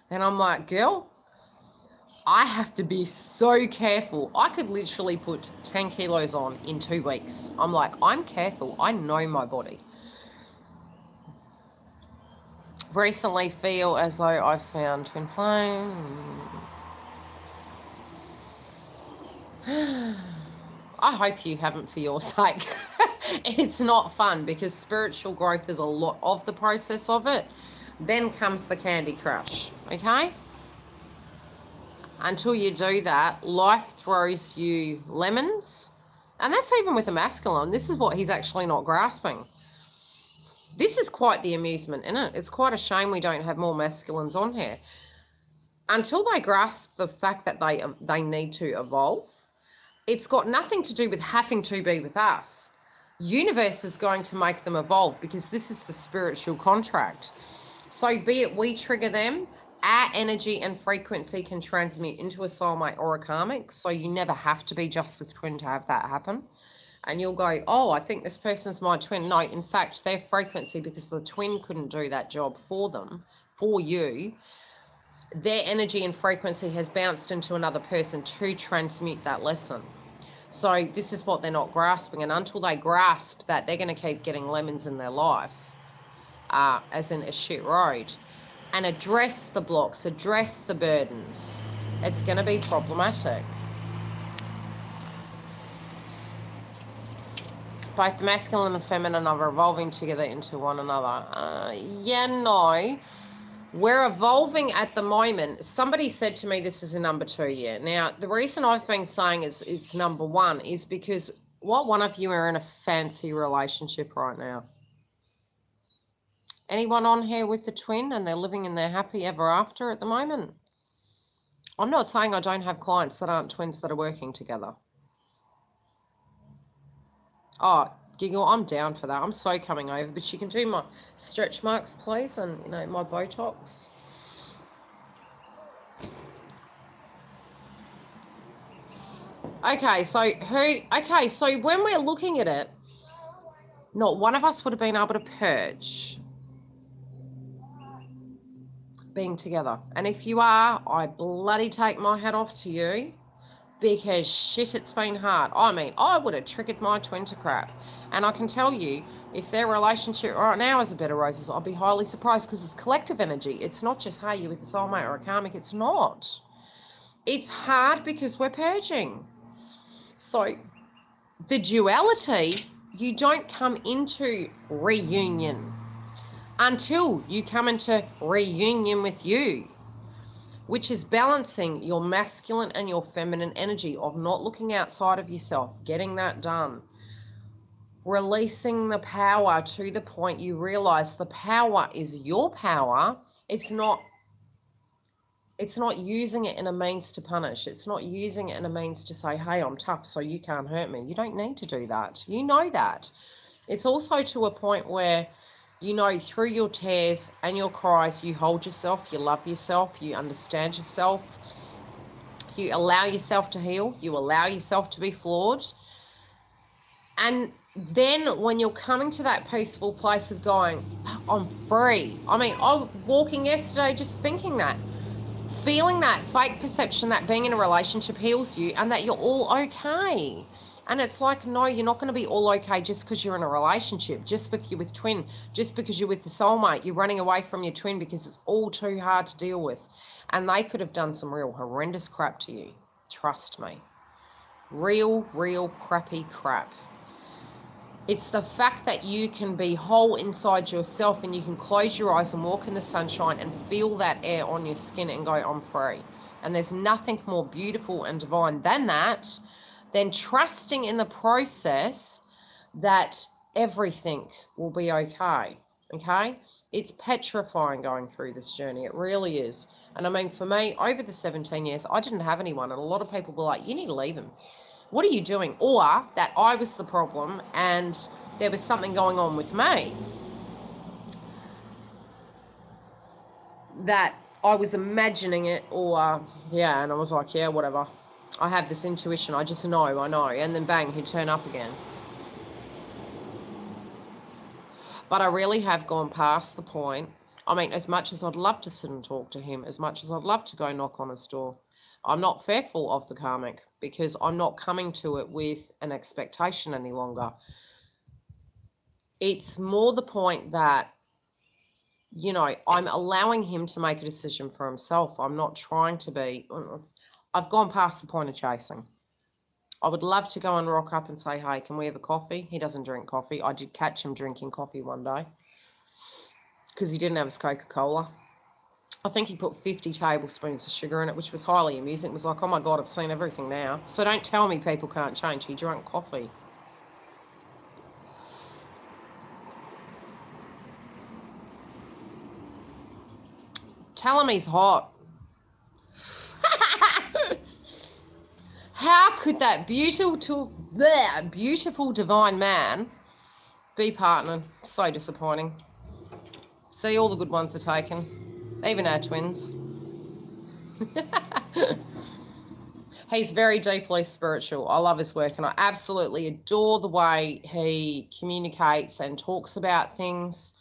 [SPEAKER 1] And I'm like, girl, I have to be so careful. I could literally put 10 kilos on in 2 weeks. I'm like, I'm careful. I know my body. Recently feel as though I found twin flame. I hope you haven't, for your sake. It's not fun because spiritual growth is a lot of the process of it. Then comes the Candy Crush, okay? Until you do that, life throws you lemons. And that's even with a masculine. This is what he's actually not grasping. This is quite the amusement, isn't it? It's quite a shame we don't have more masculines on here. Until they grasp the fact that they need to evolve, it's got nothing to do with having to be with us. universe is going to make them evolve, because this is the spiritual contract. So be it we trigger them, our energy and frequency can transmute into a soulmate or a karmic. So you never have to be just with twin to have that happen. And you'll go, oh, I think this person's my twin. No, in fact, their frequency, because the twin couldn't do that job for them, for you, their energy and frequency has bounced into another person to transmute that lesson. So this is what they're not grasping. And until they grasp that, they're going to keep getting lemons in their life, as in a shit road. And address the blocks, address the burdens. It's going to be problematic. Both the masculine and feminine are evolving together into one another. Yeah, no. We're evolving at the moment. Somebody said to me this is a number 2 year. Now, the reason I've been saying it's number 1 is because what one of you are in a fancy relationship right now? Anyone on here with the twin and they're living in their happy ever after at the moment? I'm not saying I don't have clients that aren't twins that are working together. Oh, Giggle, I'm down for that. I'm so coming over, but you can do my stretch marks, please, and, you know, my Botox. Okay, so when we're looking at it, not one of us would have been able to purge being together. And if you are, I bloody take my hat off to you. Because shit, it's been hard. I mean, I would have triggered my twin to crap. And I can tell you, if their relationship right now is a bed of roses, I'll be highly surprised, because it's collective energy. It's not just, hey, you're with a soulmate or a karmic. It's not. It's hard because we're purging. So the duality, you don't come into reunion until you come into reunion with you, which is balancing your masculine and your feminine energy of not looking outside of yourself, getting that done, releasing the power to the point you realize the power is your power. It's not using it in a means to punish. It's not using it in a means to say, hey, I'm tough, so you can't hurt me. You don't need to do that. You know that. It's also to a point where, you know, through your tears and your cries, you hold yourself, you love yourself, you understand yourself, you allow yourself to heal, you allow yourself to be flawed. And then when you're coming to that peaceful place of going, I'm free. I mean, I was walking yesterday just thinking that, feeling that fake perception that being in a relationship heals you and that you're all okay. And it's like, no, you're not going to be all okay just because you're in a relationship, just with twin, just because you're with the soulmate. You're running away from your twin because it's all too hard to deal with. And they could have done some real horrendous crap to you. Trust me. Real crappy crap. It's the fact that you can be whole inside yourself and you can close your eyes and walk in the sunshine and feel that air on your skin and go, I'm free. And there's nothing more beautiful and divine than that. Then trusting in the process that everything will be okay, okay? It's petrifying going through this journey. It really is. And I mean, for me, over the 17 years, I didn't have anyone. And a lot of people were like, you need to leave him. What are you doing? Or that I was the problem and there was something going on with me that I was imagining it, or, yeah, and I was like, yeah, whatever. I have this intuition. I just know, I know. And then bang, he'd turn up again. But I really have gone past the point. I mean, as much as I'd love to sit and talk to him, as much as I'd love to go knock on his door, I'm not fearful of the karmic because I'm not coming to it with an expectation any longer. It's more the point that, you know, I'm allowing him to make a decision for himself. I'm not trying to be... I've gone past the point of chasing. I would love to go and rock up and say, hey, can we have a coffee? He doesn't drink coffee. I did catch him drinking coffee one day because he didn't have his Coca-Cola. I think he put 50 tablespoons of sugar in it, which was highly amusing. It was like, oh my God, I've seen everything now. So don't tell me people can't change. He drank coffee. Tell him he's hot. How could that beautiful divine man Be partnered. So disappointing. See, all the good ones are taken. Even our twins. He's very deeply spiritual. I love his work, and I absolutely adore the way he communicates and talks about things.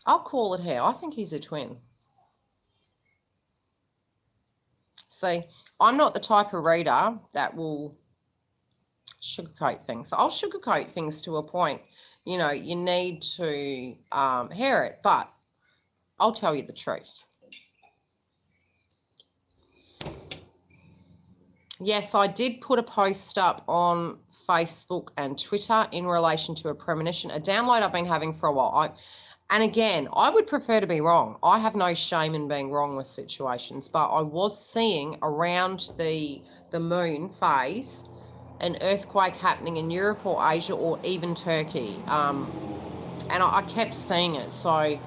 [SPEAKER 1] I'll call it here. I think he's a twin. See, I'm not the type of reader that will sugarcoat things. I'll sugarcoat things to a point. You know, you need to hear it, but I'll tell you the truth. Yes, I did put a post up on Facebook and Twitter in relation to a premonition, a download I've been having for a while. And again, I would prefer to be wrong. I have no shame in being wrong with situations, but I was seeing around the moon phase an earthquake happening in Europe or Asia or even Turkey. And I kept seeing it. So I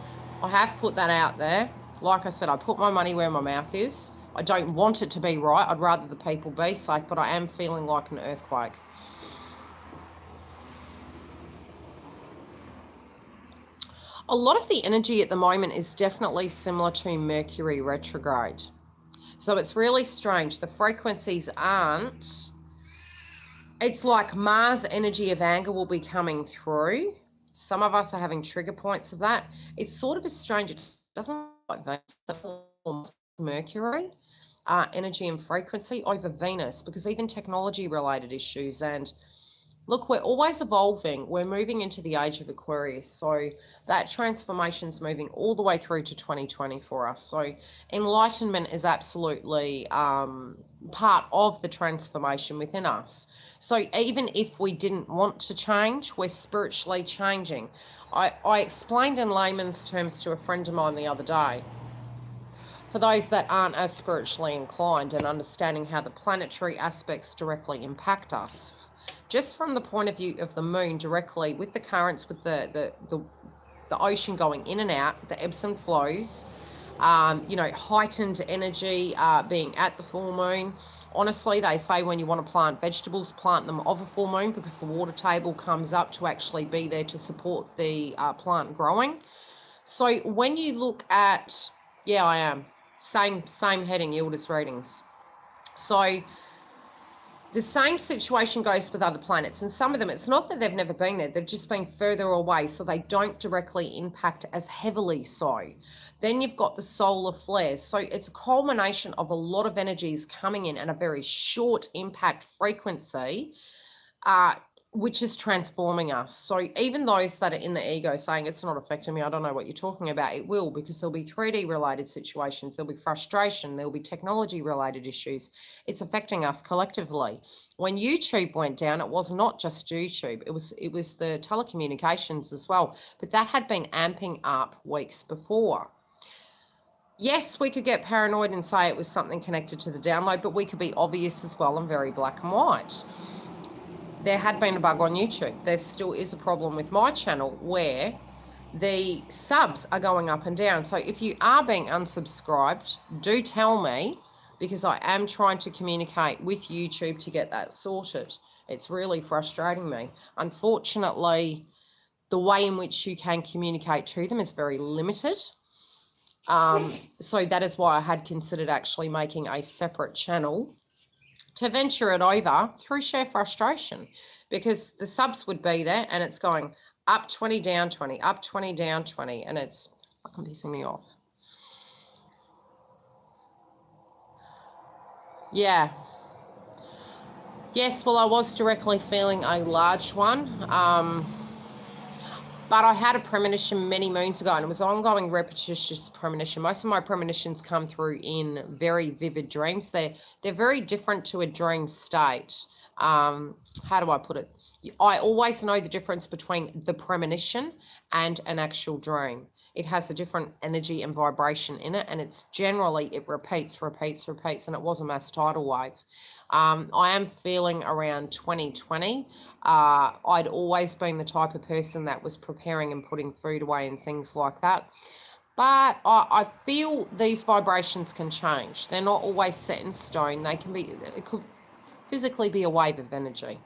[SPEAKER 1] have put that out there. Like I said, I put my money where my mouth is. I don't want it to be right. I'd rather the people be safe, but I am feeling like an earthquake. A lot of the energy at the moment is definitely similar to Mercury retrograde. So it's really strange. The frequencies aren't... It's like Mars energy of anger will be coming through. Some of us are having trigger points of that. It's sort of a strange... It doesn't like Venus, Mercury. Energy and frequency over Venus, because even technology related issues, and look, we're always evolving. We're moving into the age of Aquarius, so that transformation's moving all the way through to 2020 for us. So enlightenment is absolutely part of the transformation within us. So even if we didn't want to change, we're spiritually changing. I explained in layman's terms to a friend of mine the other day, for those that aren't as spiritually inclined and understanding how the planetary aspects directly impact us. Just from the point of view of the moon directly, with the currents, with the ocean going in and out, the ebbs and flows, you know, heightened energy being at the full moon. Honestly, they say when you want to plant vegetables, plant them of a full moon, because the water table comes up to actually be there to support the plant growing. So when you look at, yeah, I am. Same heading, Yildiz readings. So the same situation goes with other planets, and some of them, it's not that they've never been there, they've just been further away, so they don't directly impact as heavily so. Then you've got the solar flares, so it's a culmination of a lot of energies coming in at a very short impact frequency, which is transforming us. So even those that are in the ego saying it's not affecting me, I don't know what you're talking about, it will, because there'll be 3D related situations, there'll be frustration, there'll be technology related issues. It's affecting us collectively. When YouTube went down, it was not just YouTube, it was the telecommunications as well, but that had been amping up weeks before. Yes, we could get paranoid and say it was something connected to the download, but we could be obvious as well and very black and white. There had been a bug on YouTube. There still is a problem with my channel where the subs are going up and down. So if you are being unsubscribed, do tell me, because I am trying to communicate with YouTube to get that sorted. It's really frustrating me. Unfortunately, the way in which you can communicate to them is very limited. So that is why I had considered actually making a separate channel to venture it over through sheer frustration, because the subs would be there and it's going up 20, down 20, up 20, down 20, and it's fucking pissing me off. Yeah. Yes, well, I was directly feeling a large one. But I had a premonition many moons ago, and it was an ongoing repetitious premonition. Most of my premonitions come through in very vivid dreams. They're very different to a dream state. How do I put it? I always know the difference between the premonition and an actual dream. It has a different energy and vibration in it, and it's generally, it repeats, and it was a mass tidal wave. I am feeling around 2020. I'd always been the type of person that was preparing and putting food away and things like that. But I feel these vibrations can change. They're not always set in stone. They can be, it could physically be a wave of energy.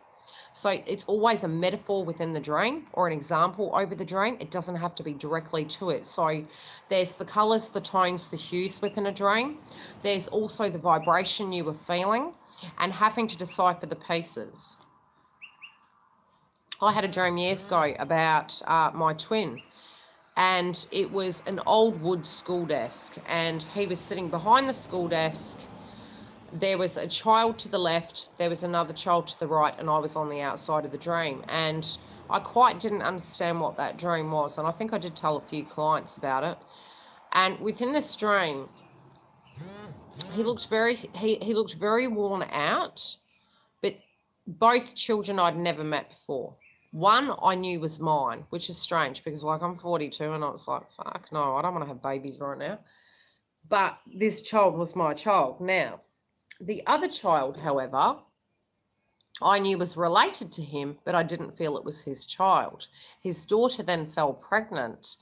[SPEAKER 1] So it's always a metaphor within the dream or an example over the dream. It doesn't have to be directly to it. So there's the colours, the tones, the hues within a dream. There's also the vibration you were feeling and having to decipher the pieces. I had a dream years ago about my twin, and it was an old wood school desk, and he was sitting behind the school desk. There was a child to the left, there was another child to the right, and I was on the outside of the dream. And I quite didn't understand what that dream was, and I think I did tell a few clients about it. And within this dream, he looked very worn out, but both children I'd never met before. One I knew was mine, which is strange because, like, I'm 42 and I was like, fuck no, I don't want to have babies right now. But this child was my child. Now, the other child, however, I knew was related to him, but I didn't feel it was his child. His daughter then fell pregnant,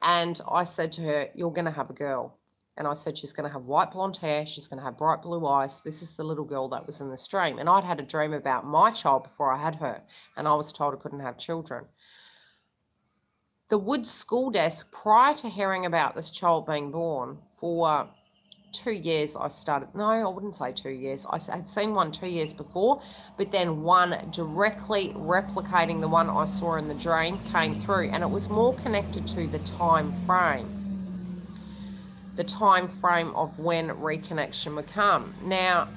[SPEAKER 1] and I said to her, you're going to have a girl. And I said, she's going to have white blonde hair. She's going to have bright blue eyes. This is the little girl that was in this dream. And I'd had a dream about my child before I had her. And I was told I couldn't have children. The wood school desk, prior to hearing about this child being born, for 2 years I wouldn't say 2 years. I had seen one 2 years before, but then one directly replicating the one I saw in the dream came through. And it was more connected to the time frame. The time frame of when reconnection would come. Now,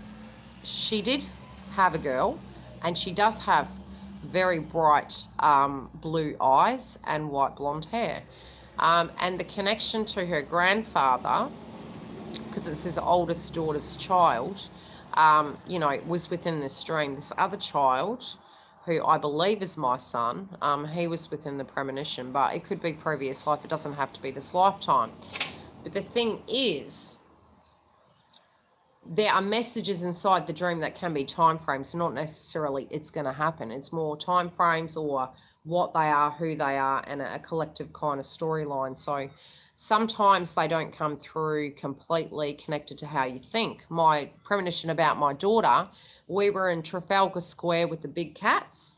[SPEAKER 1] she did have a girl, and she does have very bright blue eyes and white blonde hair. And the connection to her grandfather, because it's his oldest daughter's child, you know, was within this dream. This other child, who I believe is my son, he was within the premonition, but it could be previous life. It doesn't have to be this lifetime. But the thing is, there are messages inside the dream that can be time frames, not necessarily it's going to happen. It's more time frames or what they are, who they are, and a collective kind of storyline. So sometimes they don't come through completely connected to how you think. My premonition about my daughter, we were in Trafalgar Square with the big cats.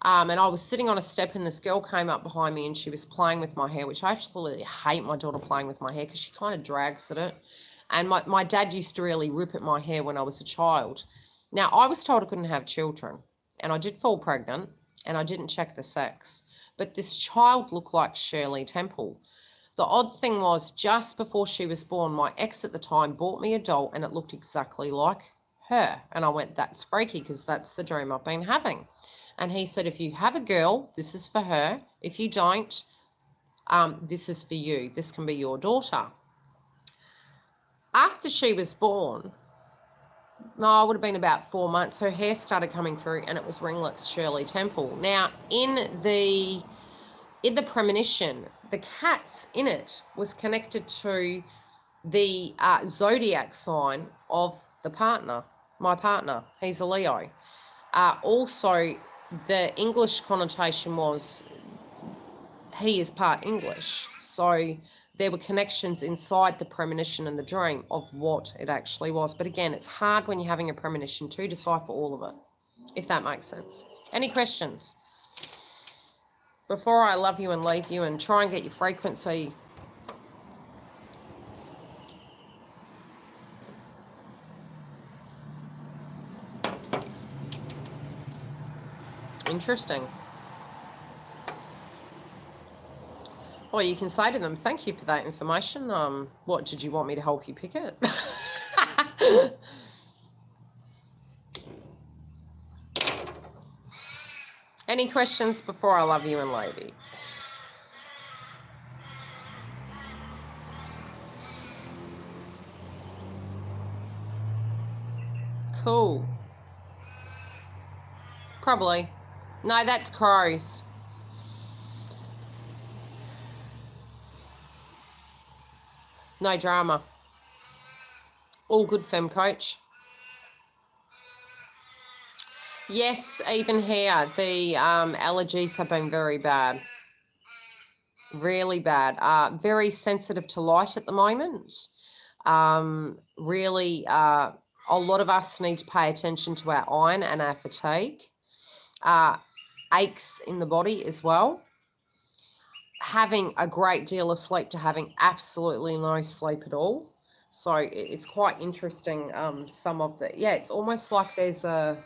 [SPEAKER 1] And I was sitting on a step, and this girl came up behind me, and she was playing with my hair, which I actually hate my daughter playing with my hair because she kind of drags at it. And my dad used to really rip at my hair when I was a child. Now, I was told I couldn't have children, and I did fall pregnant, and I didn't check the sex. But this child looked like Shirley Temple. The odd thing was, just before she was born, my ex at the time bought me a doll, and it looked exactly like her. And I went, that's freaky, because that's the dream I've been having. And he said, if you have a girl, this is for her. If you don't, this is for you. This can be your daughter. After she was born, it would have been about 4 months, her hair started coming through, and it was ringlets Shirley Temple. Now, in the premonition, the cats in it was connected to the Zodiac sign of the partner, my partner. He's a Leo. Also, the English connotation was he is part English. So there were connections inside the premonition and the dream of what it actually was. But again, it's hard when you're having a premonition to decipher all of it, if that makes sense. Any questions? Before I love you and leave you and try and get your frequency. Interesting. Well, you can say to them, thank you for that information. What, did you want me to help you pick it? Any questions before I love you and leave you? Cool. Probably. No, that's crows. No drama. All good, Fem Coach. Yes, even here, the allergies have been very bad. Really bad. Very sensitive to light at the moment. Really, a lot of us need to pay attention to our iron and our fatigue. aches in the body as well. Having a great deal of sleep to having absolutely no sleep at all. So it's quite interesting. Some of the, yeah, it's almost like there's a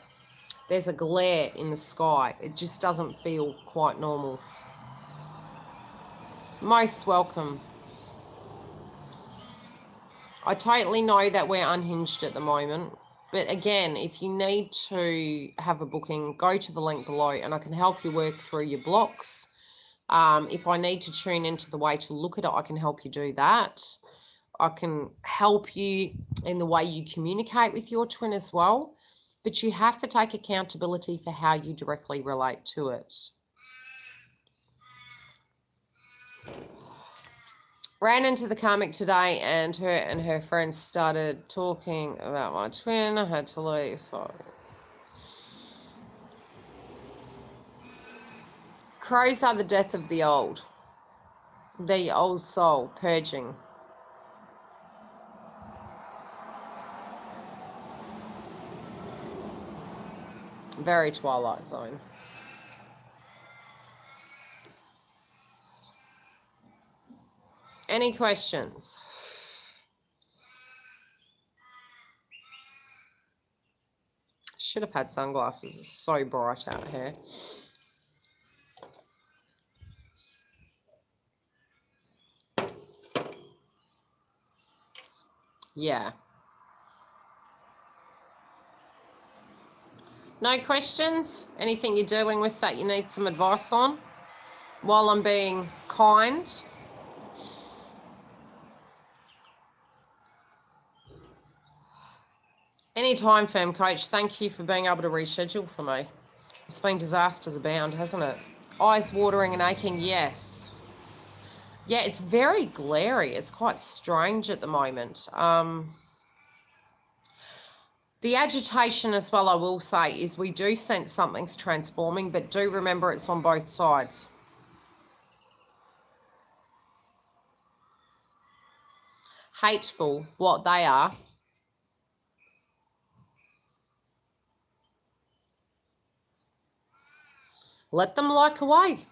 [SPEAKER 1] glare in the sky. It just doesn't feel quite normal. Most welcome. I totally know that we're unhinged at the moment. But again, if you need to have a booking, go to the link below and I can help you work through your blocks. If I need to tune into the way to look at it, I can help you do that. I can help you in the way you communicate with your twin as well. But you have to take accountability for how you directly relate to it. Ran into the karmic today and her friends started talking about my twin. I had to leave. So crows are the death of the old soul, purging. Very Twilight Zone. Any questions? Should have had sunglasses. It's so bright out here. Yeah. No questions? Anything you're dealing with that you need some advice on? While I'm being kind. Anytime, Fam Coach. Thank you for being able to reschedule for me. It's been disasters abound, hasn't it? Eyes watering and aching, yes. Yeah, it's very glary. It's quite strange at the moment. The agitation as well, I will say, is we do sense something's transforming, but do remember it's on both sides. Hateful, what they are. Let them like away.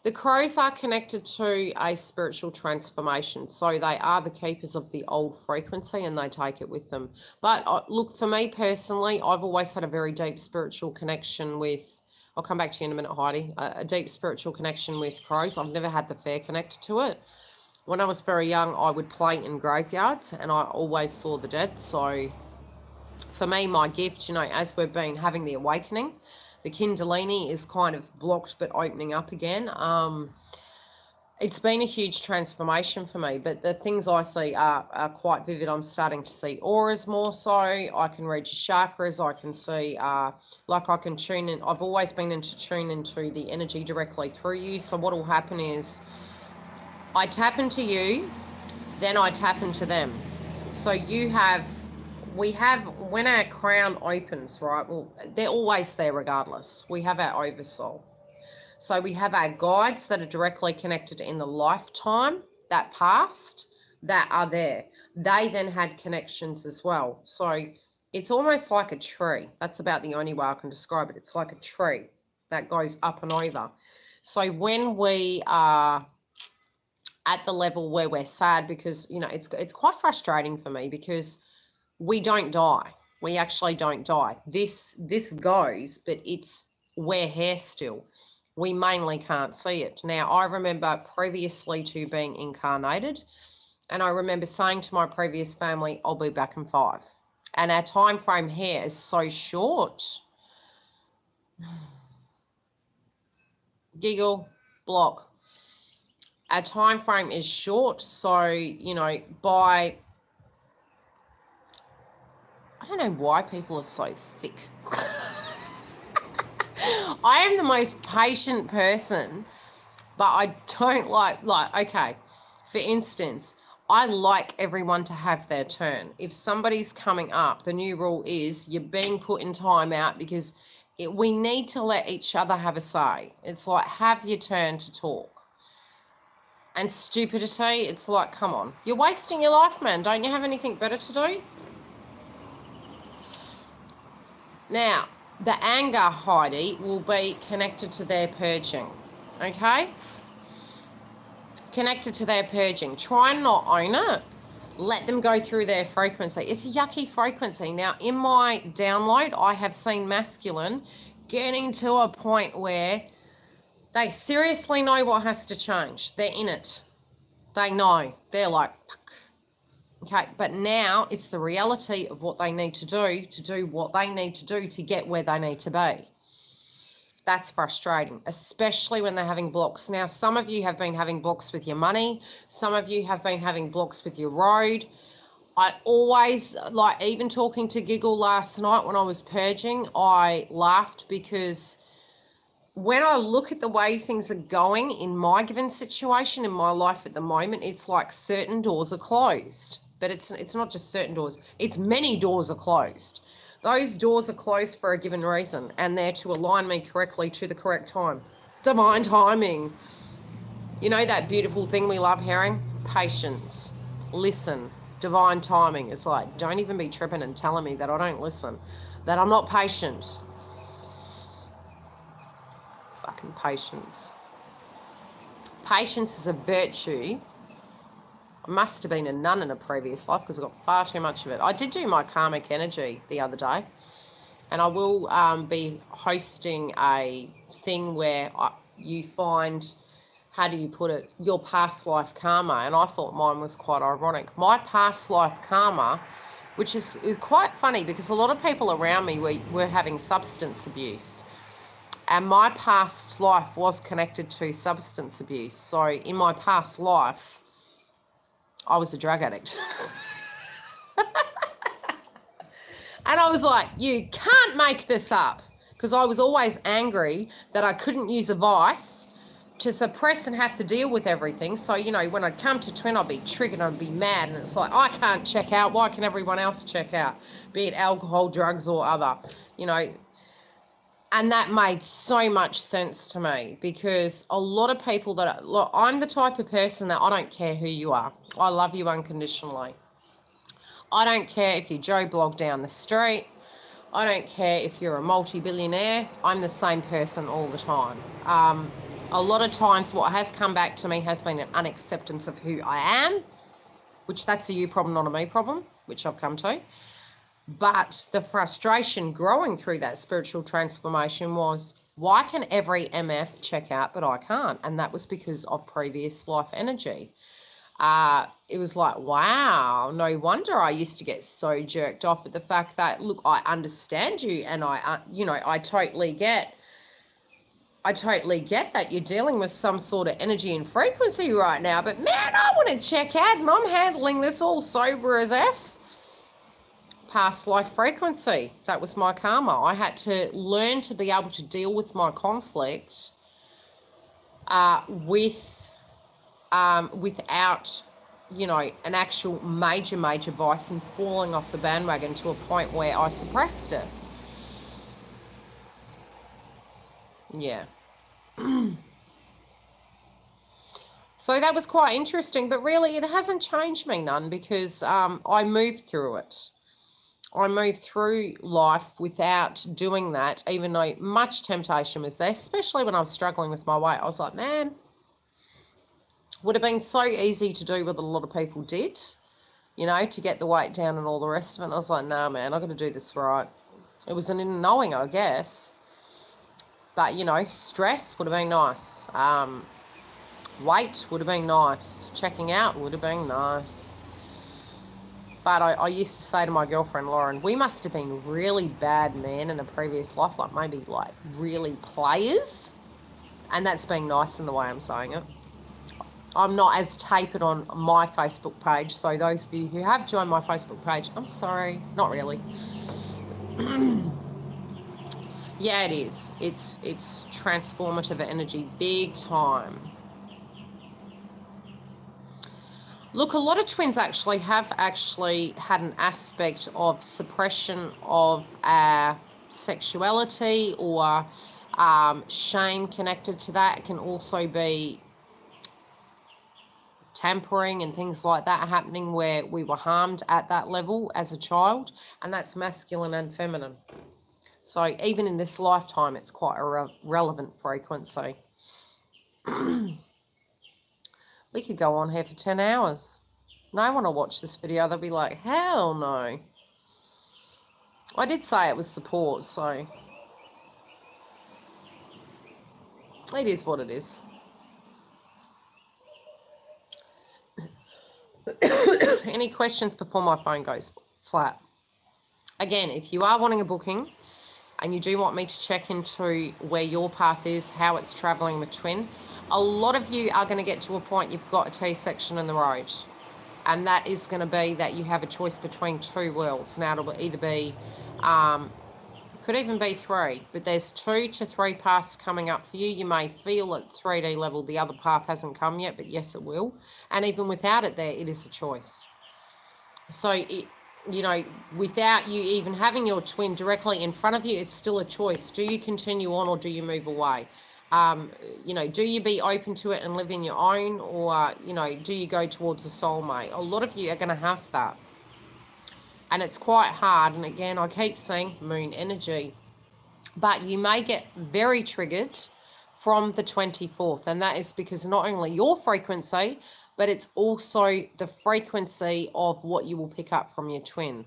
[SPEAKER 1] The crows are connected to a spiritual transformation. So they are the keepers of the old frequency and they take it with them. But look, for me personally, I've always had a very deep spiritual connection with, I'll come back to you in a minute, Heidi, a deep spiritual connection with crows. I've never had the fair connected to it. When I was very young, I would play in graveyards and I always saw the dead. So for me, my gift, you know, as we've been having the awakening, the Kundalini is kind of blocked but opening up again. It's been a huge transformation for me, but the things I see are quite vivid. I'm starting to see auras more so. I can read your chakras. I can see, like I can tune in. I've always been into tune into the energy directly through you. So what will happen is I tap into you, then I tap into them. So we have, when our crown opens, right, well, they're always there regardless. We have our oversoul. So we have our guides that are directly connected in the lifetime, that past, that are there. They then had connections as well. So it's almost like a tree. That's about the only way I can describe it. It's like a tree that goes up and over. So when we are at the level where we're sad, because, you know, it's quite frustrating for me because we don't die. We actually don't die. This goes, but we're here still. We mainly can't see it. Now, I remember previously to being incarnated, and I remember saying to my previous family, I'll be back in 5. And our time frame here is so short. Giggle, block. Our time frame is short, so, you know, by... I don't know why people are so thick. I am the most patient person, but I don't like, okay, for instance, I like everyone to have their turn. If somebody's coming up, the new rule is you're being put in timeout because we need to let each other have a say. It's like, have your turn to talk. And stupidity, it's like, come on. You're wasting your life, man. Don't you have anything better to do? Now, the anger, Heidi, will be connected to their purging, okay? Connected to their purging. Try and not own it. Let them go through their frequency. It's a yucky frequency. Now, in my download, I have seen masculine getting to a point where they seriously know what has to change. They're in it. They know. They're like, fuck. Okay, but now it's the reality of what they need to do what they need to do to get where they need to be. That's frustrating, especially when they're having blocks. Now, some of you have been having blocks with your money. Some of you have been having blocks with your road. I always, like, even talking to Giggle last night when I was purging, I laughed because when I look at the way things are going in my given situation in my life at the moment, it's like certain doors are closed. But it's not just certain doors. It's many doors are closed. Those doors are closed for a given reason, and they're to align me correctly to the correct time. Divine timing. You know that beautiful thing we love hearing? Patience. Listen. Divine timing. It's like, don't even be tripping and telling me that I don't listen, that I'm not patient. Fucking patience. Patience is a virtue. I must have been a nun in a previous life because I got far too much of it. I did do my karmic energy the other day, and I will be hosting a thing where you find, how do you put it, your past life karma, and I thought mine was quite ironic. My past life karma, which is quite funny because a lot of people around me were having substance abuse, and my past life was connected to substance abuse. So in my past life, I was a drug addict. And I was like, you can't make this up. Because I was always angry that I couldn't use a vice to suppress and have to deal with everything. So, you know, when I'd come to twin, I'd be triggered, I'd be mad. And it's like, I can't check out. Why can everyone else check out? Be it alcohol, drugs, or other, you know. And that made so much sense to me because a lot of people that, look, I'm the type of person that I don't care who you are. I love you unconditionally. I don't care if you're Joe Blogg down the street. I don't care if you're a multi-billionaire. I'm the same person all the time. A lot of times what has come back to me has been an unacceptance of who I am, which that's a you problem, not a me problem, which I've come to. But the frustration growing through that spiritual transformation was, why can every MF check out but I can't? And that was because of previous life energy. It was like, wow, no wonder I used to get so jerked off at the fact that, look, I understand you, and I totally get that you're dealing with some sort of energy and frequency right now, but man, I want to check out, and I'm handling this all sober as F. Past life frequency. That was my karma. I had to learn to be able to deal with my conflict without, you know, an actual major vice and falling off the bandwagon to a point where I suppressed it. Yeah. So that was quite interesting, but really it hasn't changed me none because I moved through it. I moved through life without doing that, even though much temptation was there, especially when I was struggling with my weight. I was like, man, would have been so easy to do what a lot of people did, you know, to get the weight down and all the rest of it. And I was like, nah, man, I've got to do this right. It was an inner knowing, I guess. But, you know, stress would have been nice. Weight would have been nice. Checking out would have been nice. But I used to say to my girlfriend, Lauren, we must have been really bad men in a previous life, like maybe like really players. And that's being nice in the way I'm saying it. I'm not as tapered on my Facebook page. So those of you who have joined my Facebook page, I'm sorry. Not really. Yeah, it is. It's transformative energy, big time. Look, a lot of twins actually have had an aspect of suppression of our sexuality or shame connected to that. It can also be tampering and things like that happening where we were harmed at that level as a child, and that's masculine and feminine. So even in this lifetime, it's quite a relevant frequency. We could go on here for 10 hours. No one will watch this video. They'll be like, hell no. I did say it was support, so it is what it is. Any questions before my phone goes flat? Again, if you are wanting a booking and you do want me to check into where your path is, how it's traveling with twin, a lot of you are going to get to a point you've got a T-section in the road. And that is going to be that you have a choice between two worlds. Now, it'll either be, could even be three, but there's 2 to 3 paths coming up for you. You may feel at 3D level the other path hasn't come yet, but yes, it will. And even without it there, it is a choice. So, you know, without you even having your twin directly in front of you, it's still a choice. Do you continue on or do you move away? You know, do you be open to it and live in your own, or, you know, do you go towards a soulmate? A lot of you are going to have that. And it's quite hard. And again, I keep saying moon energy. But you may get very triggered from the 24th. And that is because not only your frequency, but it's also the frequency of what you will pick up from your twin.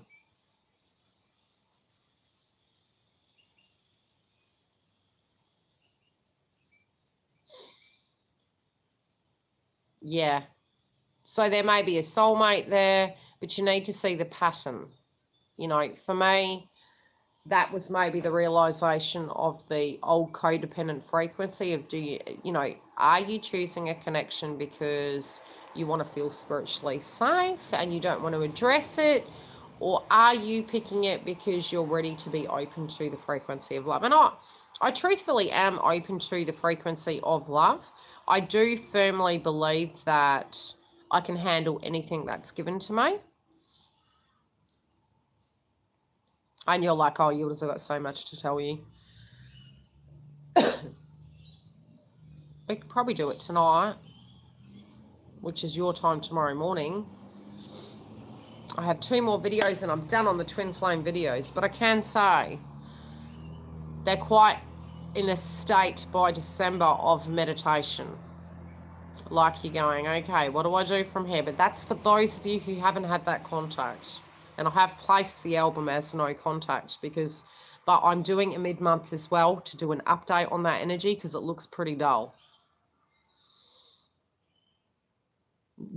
[SPEAKER 1] Yeah. So there may be a soulmate there, but you need to see the pattern. You know, for me, that was maybe the realization of the old codependent frequency of, do you, you know, are you choosing a connection because you want to feel spiritually safe and you don't want to address it? Or are you picking it because you're ready to be open to the frequency of love? And I truthfully am open to the frequency of love. I do firmly believe that I can handle anything that's given to me. And you're like, oh, Yildiz, I've got so much to tell you. We could probably do it tonight, which is your time tomorrow morning. I have 2 more videos and I'm done on the twin flame videos. But I can say they're quite in a state by December of meditation. Like you're going, okay, what do I do from here? But that's for those of you who haven't had that contact. And I have placed the album as no contact but I'm doing a mid-month as well to do an update on that energy because it looks pretty dull.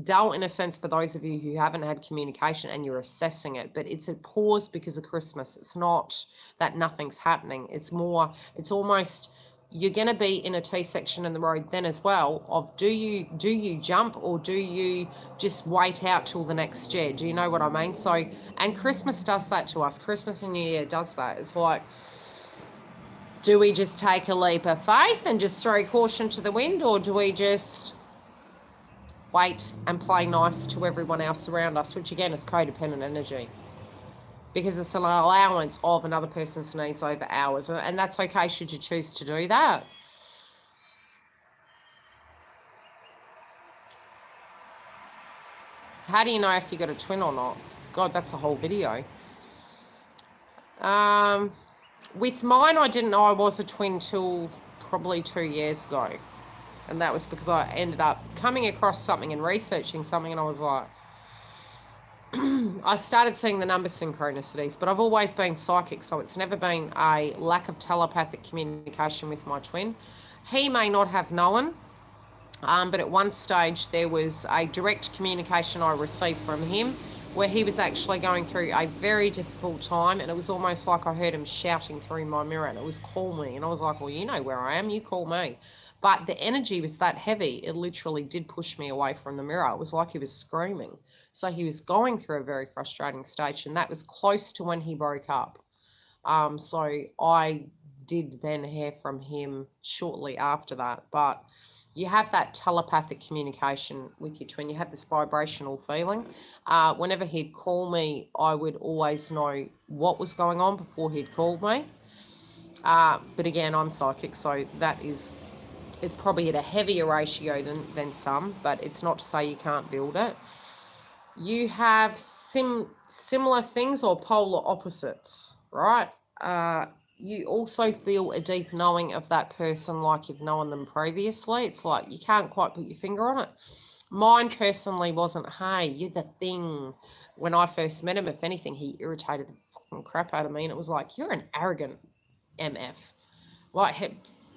[SPEAKER 1] Dull in a sense for those of you who haven't had communication and you're assessing it, but it's a pause because of Christmas. It's not that nothing's happening. It's more, it's almost, you're going to be in a T-section in the road then as well of do you jump or do you just wait out till the next year? Do you know what I mean? So, and Christmas does that to us. Christmas and New Year does that. It's like, do we just take a leap of faith and just throw caution to the wind, or do we just wait and play nice to everyone else around us, which again is codependent energy? Because it's an allowance of another person's needs over ours. And that's okay should you choose to do that. How do you know if you got a twin or not? God, that's a whole video. With mine, I didn't know I was a twin till probably 2 years ago. And that was because I ended up coming across something and researching something, and I was like, I started seeing the number synchronicities, but I've always been psychic, so it's never been a lack of telepathic communication with my twin. He may not have known, but at one stage there was a direct communication I received from him where he was actually going through a very difficult time, and it was almost like I heard him shouting through my mirror, and it was call me, and I was like, well, you know where I am, you call me. But the energy was that heavy, it literally did push me away from the mirror. It was like he was screaming. So he was going through a very frustrating stage, and that was close to when he broke up. So I did then hear from him shortly after that. But you have that telepathic communication with your twin. You have this vibrational feeling. Whenever he'd call me, I would always know what was going on before he'd called me. But again, I'm psychic, so that is... it's probably at a heavier ratio than some, but it's not to say you can't build it. You have similar things or polar opposites, right? you also feel a deep knowing of that person like you've known them previously. It's like you can't quite put your finger on it. Mine personally wasn't, hey, you're the thing. When I first met him, if anything, he irritated the fucking crap out of me. And it was like, you're an arrogant MF. Like,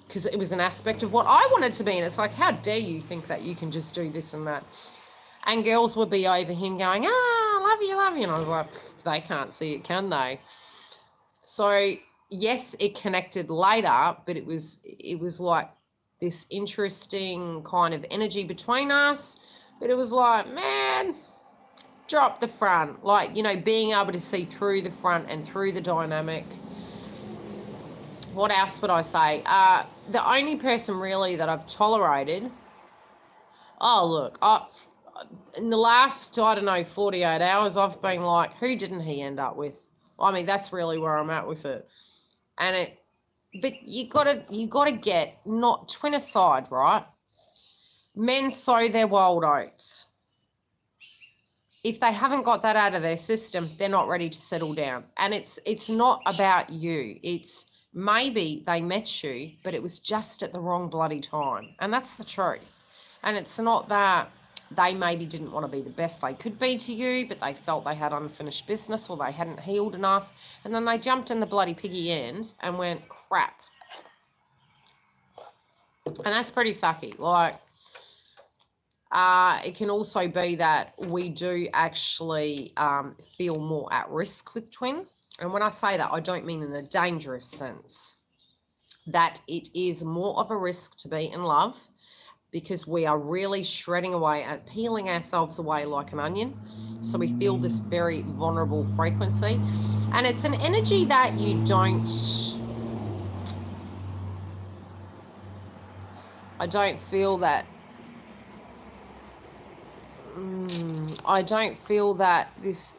[SPEAKER 1] because it was an aspect of what I wanted to be. And it's like, how dare you think that you can just do this and that? And girls would be over him going, love you, love you. And I was like, they can't see it, can they? So, yes, it connected later, but it was like this interesting kind of energy between us. But it was like, man, drop the front. Like, you know, being able to see through the front and through the dynamic. What else would I say? The only person really that I've tolerated, look, in the last, I don't know, 48 hours, I've been like, who didn't he end up with? I mean, that's really where I'm at with it. But you gotta get, not twin aside, right? Men sow their wild oats. If they haven't got that out of their system, they're not ready to settle down. And it's not about you. It's maybe they met you, but it was just at the wrong bloody time. And that's the truth. And it's not that they maybe didn't want to be the best they could be to you, but they felt they had unfinished business or they hadn't healed enough. And then they jumped in the bloody piggy end and went, crap. And that's pretty sucky. Like, it can also be that we do actually feel more at risk with twin. And when I say that, I don't mean in a dangerous sense. That it is more of a risk to be in love because we are really shredding away and peeling ourselves away like an onion. So we feel this very vulnerable frequency. And it's an energy that you don't... I don't feel that... I don't feel that this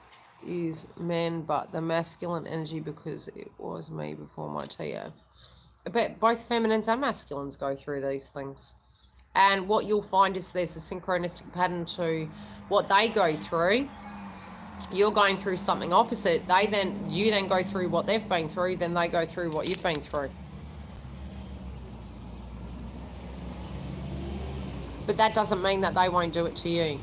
[SPEAKER 1] is men, but the masculine energy because it was me before my TF. But both feminines and masculines go through these things. And what you'll find is there's a synchronistic pattern to what they go through. You're going through something opposite. You then go through what they've been through, then they go through what you've been through. But that doesn't mean that they won't do it to you.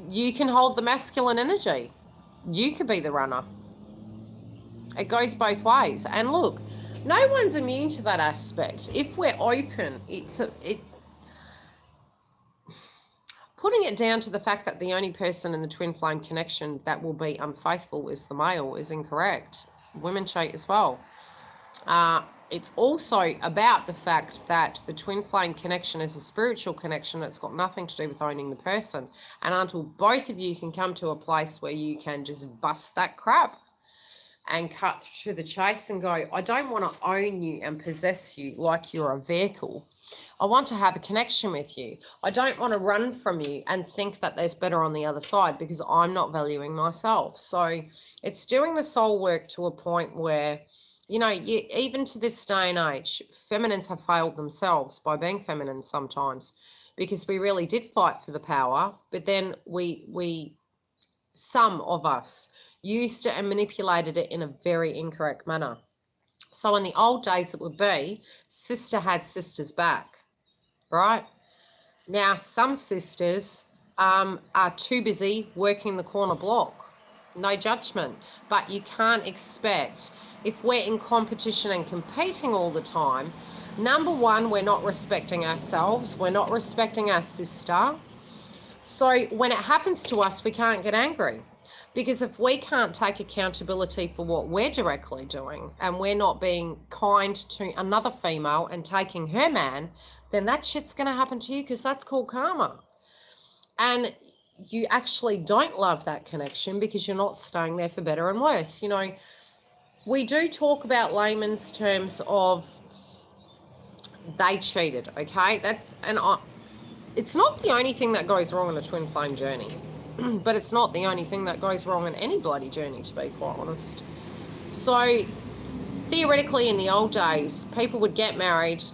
[SPEAKER 1] You can hold the masculine energy. You could be the runner. It goes both ways. And look, no one's immune to that aspect. If we're open, putting it down to the fact that the only person in the twin flame connection that will be unfaithful is the male is incorrect. Women cheat as well. It's also about the fact that the twin flame connection is a spiritual connection. It's got nothing to do with owning the person. And until both of you can come to a place where you can just bust that crap and cut to the chase and go, I don't want to own you and possess you like you're a vehicle. I want to have a connection with you. I don't want to run from you and think that there's better on the other side because I'm not valuing myself. So it's doing the soul work to a point where, you know, even to this day and age, feminines have failed themselves by being feminine sometimes because we really did fight for the power, but then some of us used it and manipulated it in a very incorrect manner. So in the old days, it would be sister had sister's back, right? Now, some sisters are too busy working the corner block. No judgment, but you can't expect, if we're in competition and competing all the time, number one, we're not respecting ourselves. We're not respecting our sister. So when it happens to us, we can't get angry. Because if we can't take accountability for what we're directly doing and we're not being kind to another female and taking her man, then that shit's going to happen to you because that's called karma. And you actually don't love that connection because you're not staying there for better and worse. You know, we do talk about layman's terms of they cheated, okay? It's not the only thing that goes wrong in a twin flame journey. But it's not the only thing that goes wrong in any bloody journey, to be quite honest. So, theoretically, in the old days, people would get married,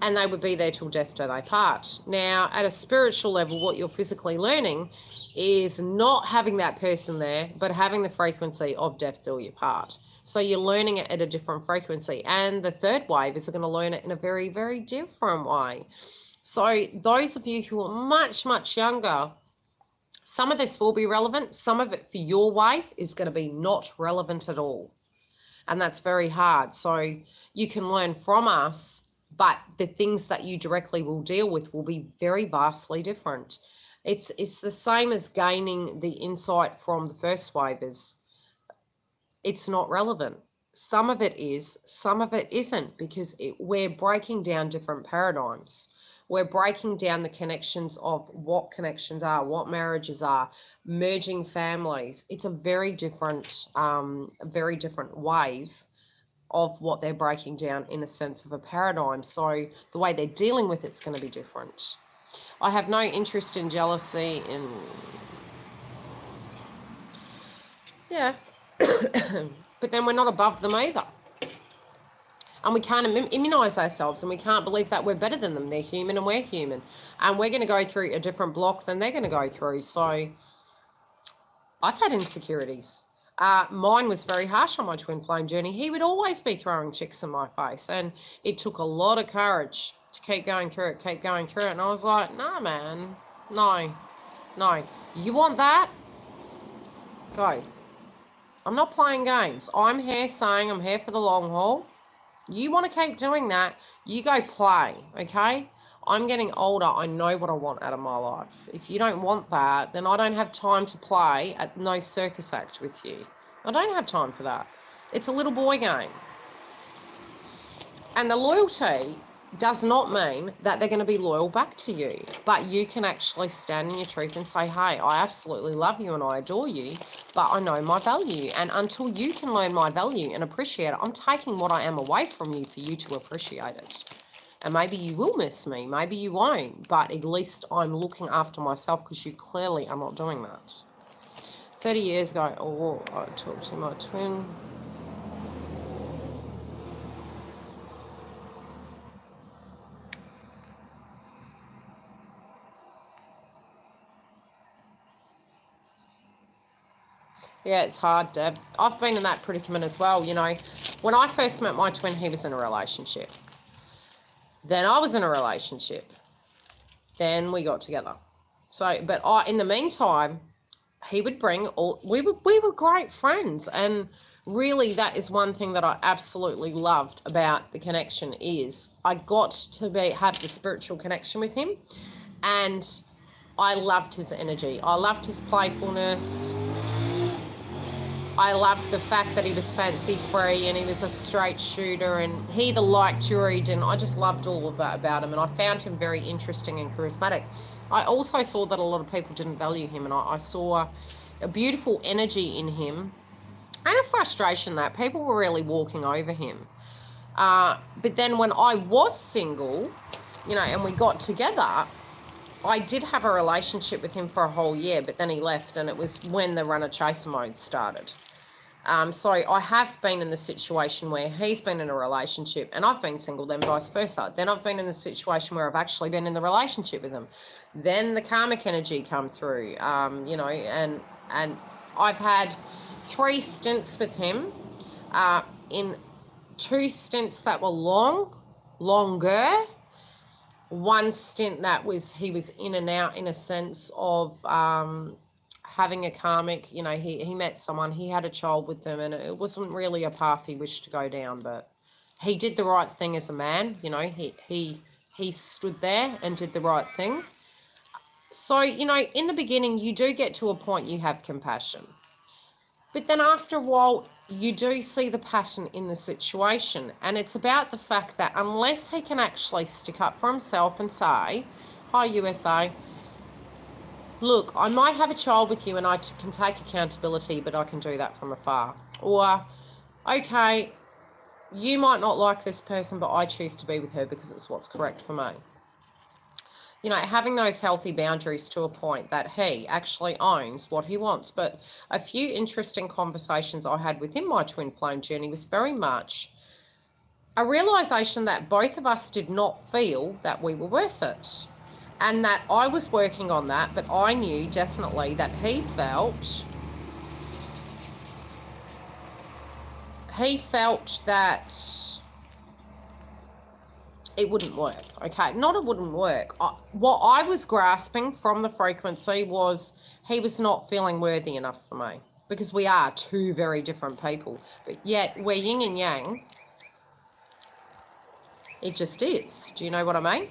[SPEAKER 1] and they would be there till death do they part. Now, at a spiritual level, what you're physically learning is not having that person there, but having the frequency of death do you part. So you're learning it at a different frequency. And the third wave is going to learn it in a very, very different way. So those of you who are much, much younger, some of this will be relevant. Some of it for your wave is going to be not relevant at all. And that's very hard. So you can learn from us, but the things that you directly will deal with will be very vastly different. It's the same as gaining the insight from the first wavers. It's not relevant. Some of it is, some of it isn't, because we're breaking down different paradigms. We're breaking down the connections of what connections are, what marriages are, merging families. It's a very different wave of what they're breaking down in a sense of a paradigm. So the way they're dealing with it's going to be different. I have no interest in jealousy yeah. But then we're not above them either. And we can't immunize ourselves, and we can't believe that we're better than them. They're human and we're human. And we're going to go through a different block than they're going to go through. So I've had insecurities. Mine was very harsh on my twin flame journey. He would always be throwing chicks in my face, and it took a lot of courage to keep going through it, And I was like, nah, man, no. You want that? Go. I'm not playing games. I'm here saying I'm here for the long haul. You want to keep doing that, you go play, okay? I'm getting older. I know what I want out of my life. If you don't want that, then I don't have time to play at no circus act with you. I don't have time for that. It's a little boy game. And the loyalty does not mean that they're going to be loyal back to you. But you can actually stand in your truth and say, hey, I absolutely love you and I adore you, but I know my value. And until you can learn my value and appreciate it, I'm taking what I am away from you for you to appreciate it. And maybe you will miss me, maybe you won't, but at least I'm looking after myself, because you clearly are not doing that. 30 years ago, I talked to my twin. Yeah, it's hard, Deb. I've been in that predicament as well. You know, when I first met my twin, he was in a relationship. Then I was in a relationship. Then we got together. So, but in the meantime, he would bring we were great friends. And really, that is one thing that I absolutely loved about the connection is I got to have the spiritual connection with him. And I loved his energy. I loved his playfulness. I loved the fact that he was fancy free and he was a straight shooter, and he either liked you or he didn't. I just loved all of that about him, and I found him very interesting and charismatic. I also saw that a lot of people didn't value him, and I saw a beautiful energy in him and a frustration that people were really walking over him. But then when I was single, you know, and we got together, I did have a relationship with him for a whole year, but then he left, and it was when the runner chaser mode started. So I have been in the situation where he's been in a relationship and I've been single, then vice versa. Then I've been in a situation where I've actually been in the relationship with him. Then the karmic energy come through, you know, and I've had 3 stints with him, in 2 stints that were longer. 1 stint that he was in and out in a sense of having a karmic, you know, he met someone, he had a child with them, and it wasn't really a path he wished to go down, but he did the right thing as a man, you know, he stood there and did the right thing. So, you know, in the beginning, you do get to a point you have compassion. But then after a while, you do see the pattern in the situation. And it's about the fact that unless he can actually stick up for himself and say, hi, USA, look, I might have a child with you and I can take accountability, but I can do that from afar. Or, okay, you might not like this person, but I choose to be with her because it's what's correct for me. You know, having those healthy boundaries to a point that he actually owns what he wants. But a few interesting conversations I had within my twin flame journey was very much a realization that both of us did not feel that we were worth it. And that I was working on that, but I knew definitely that he felt that it wouldn't work. Okay, not it wouldn't work. What I was grasping from the frequency was he was not feeling worthy enough for me, because we are two very different people, but yet we're yin and yang. It just is. Do you know what I mean?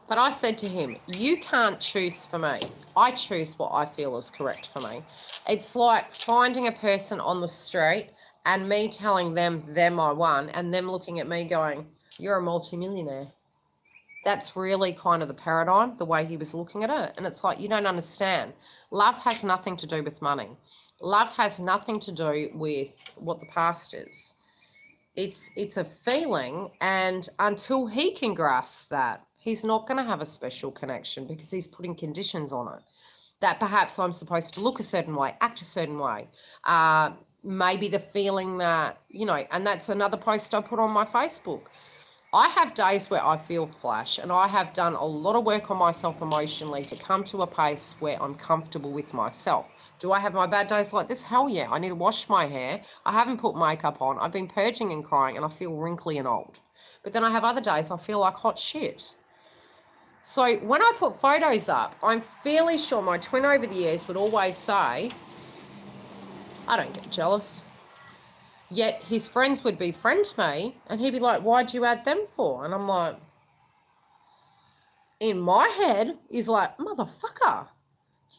[SPEAKER 1] But I said to him, you can't choose for me. I choose what I feel is correct for me. It's like finding a person on the street and me telling them they're my one, and them looking at me going, you're a multimillionaire. That's really kind of the paradigm, the way he was looking at it. And it's like, you don't understand. Love has nothing to do with money. Love has nothing to do with what the past is. It's a feeling, and until he can grasp that, he's not going to have a special connection, because he's putting conditions on it. That perhaps I'm supposed to look a certain way, act a certain way. Maybe the feeling that, you know, and that's another post I put on my Facebook. I have days where I feel flash, and I have done a lot of work on myself emotionally to come to a place where I'm comfortable with myself. Do I have my bad days like this? Hell yeah. I need to wash my hair. I haven't put makeup on. I've been purging and crying, and I feel wrinkly and old. But then I have other days I feel like hot shit. So when I put photos up, I'm fairly sure my twin over the years would always say, I don't get jealous. Yet his friends would befriend me, and he'd be like, why'd you add them for? And I'm like, in my head, he's like, motherfucker,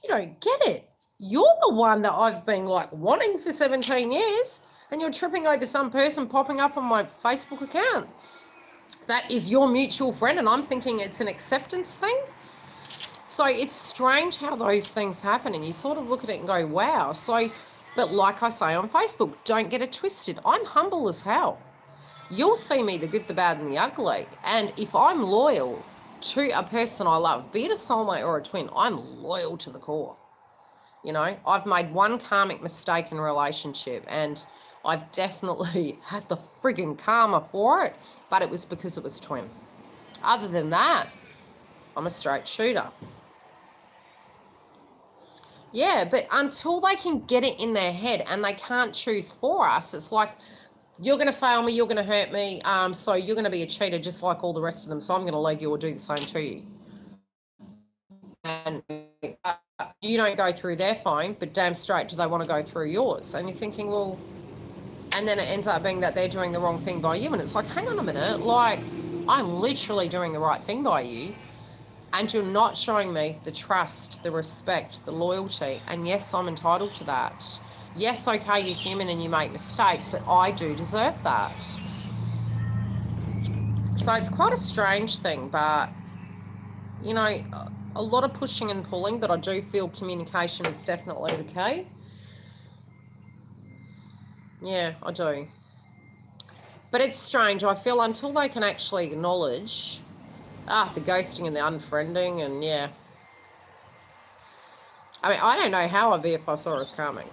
[SPEAKER 1] you don't get it. You're the one that I've been like wanting for 17 years, and you're tripping over some person popping up on my Facebook account. That is your mutual friend, and I'm thinking it's an acceptance thing. So it's strange how those things happen, and you sort of look at it and go, wow. So, but like I say on Facebook, don't get it twisted. I'm humble as hell. You'll see me the good, the bad, and the ugly. And if I'm loyal to a person I love, be it a soulmate or a twin, I'm loyal to the core. You know, I've made one karmic mistake in a relationship, and I've definitely had the friggin' karma for it, but it was because it was twin. Other than that, I'm a straight shooter. Yeah, but until they can get it in their head and they can't choose for us, it's like, you're going to fail me, you're going to hurt me, so you're going to be a cheater just like all the rest of them, so I'm going to leave you or do the same to you. And you don't go through their phone, but damn straight do they want to go through yours. And you're thinking, well, and then it ends up being that they're doing the wrong thing by you, and it's like, hang on a minute, like, I'm literally doing the right thing by you, and you're not showing me the trust, the respect, the loyalty. And yes, I'm entitled to that. Yes, okay, you're human and you make mistakes, but I do deserve that. So it's quite a strange thing, but, you know, a lot of pushing and pulling, but I do feel communication is definitely the key. Yeah, I do. But it's strange. I feel until they can actually acknowledge the ghosting and the unfriending, and yeah. I mean, I don't know how I'd be if I saw us coming.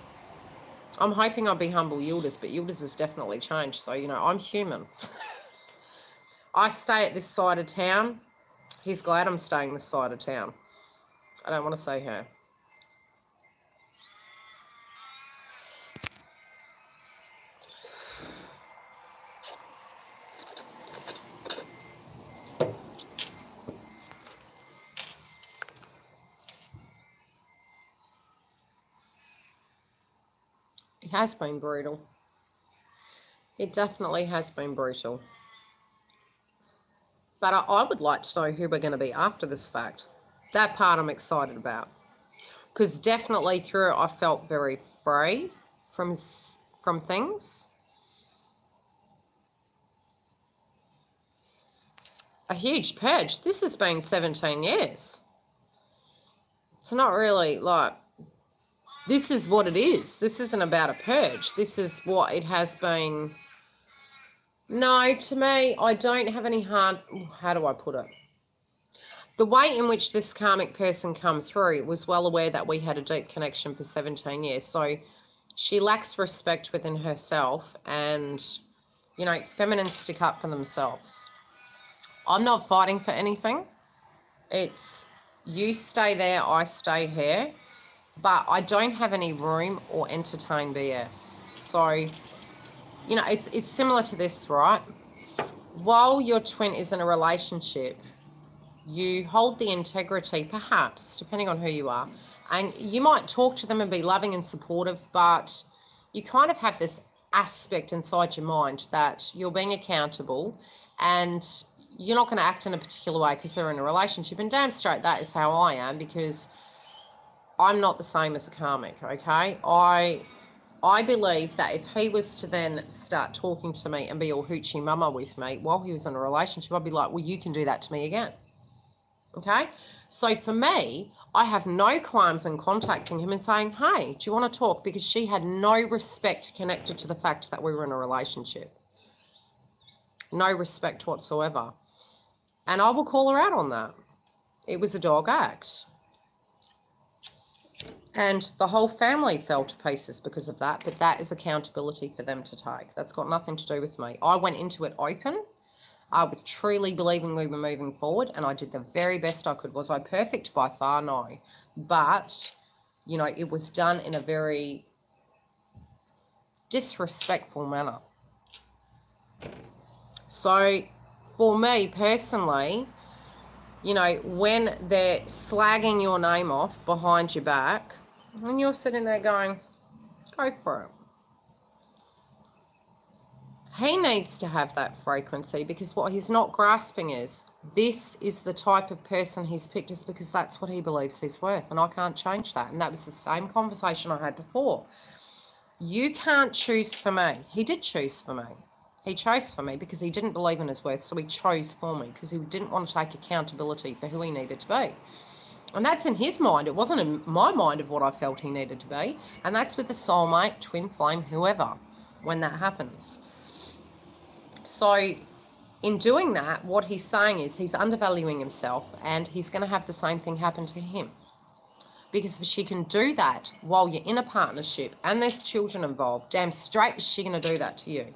[SPEAKER 1] I'm hoping I'd be humble Yildiz, but Yildiz has definitely changed. So, you know, I'm human. I stay at this side of town. He's glad I'm staying this side of town. I don't want to say her. It has been brutal. It definitely has been brutal. But I would like to know who we're going to be after this fact. That part I'm excited about. Because definitely through it, I felt very free from things. A huge purge. This has been 17 years. It's not really like, this is what it is. This isn't about a purge. This is what it has been. No, to me, I don't have any hard, how do I put it? The way in which this karmic person come through was well aware that we had a deep connection for 17 years. So she lacks respect within herself, and You know, feminine stick up for themselves. I'm not fighting for anything. It's you stay there, I stay here. But I don't have any room or entertain BS. So, you know, it's similar to this, right? While your twin is in a relationship, you hold the integrity, perhaps, depending on who you are, and you might talk to them and be loving and supportive, but you kind of have this aspect inside your mind that you're being accountable and you're not going to act in a particular way because they're in a relationship. And damn straight, that is how I am, because I'm not the same as a karmic, okay? I believe that if he was to then start talking to me and be all hoochie mama with me while he was in a relationship, I'd be like, well, you can do that to me again. Okay? So for me, I have no qualms in contacting him and saying, hey, do you want to talk? Because she had no respect connected to the fact that we were in a relationship. No respect whatsoever. And I will call her out on that. It was a dog act. And the whole family fell to pieces because of that, but that is accountability for them to take. That's got nothing to do with me. I went into it open, with truly believing we were moving forward, and I did the very best I could. Was I perfect? By far, no. But, you know, it was done in a very disrespectful manner. So, for me personally, you know, when they're slagging your name off behind your back, and you're sitting there going, go for it. He needs to have that frequency, because what he's not grasping is this is the type of person he's picked, is because that's what he believes he's worth, and I can't change that. And that was the same conversation I had before. You can't choose for me. He did choose for me. He chose for me because he didn't believe in his worth, so he chose for me because he didn't want to take accountability for who he needed to be. And that's in his mind. It wasn't in my mind of what I felt he needed to be. And that's with a soulmate, twin flame, whoever, when that happens. So in doing that, what he's saying is he's undervaluing himself, and he's going to have the same thing happen to him. Because if she can do that while you're in a partnership and there's children involved, damn straight is she going to do that to you.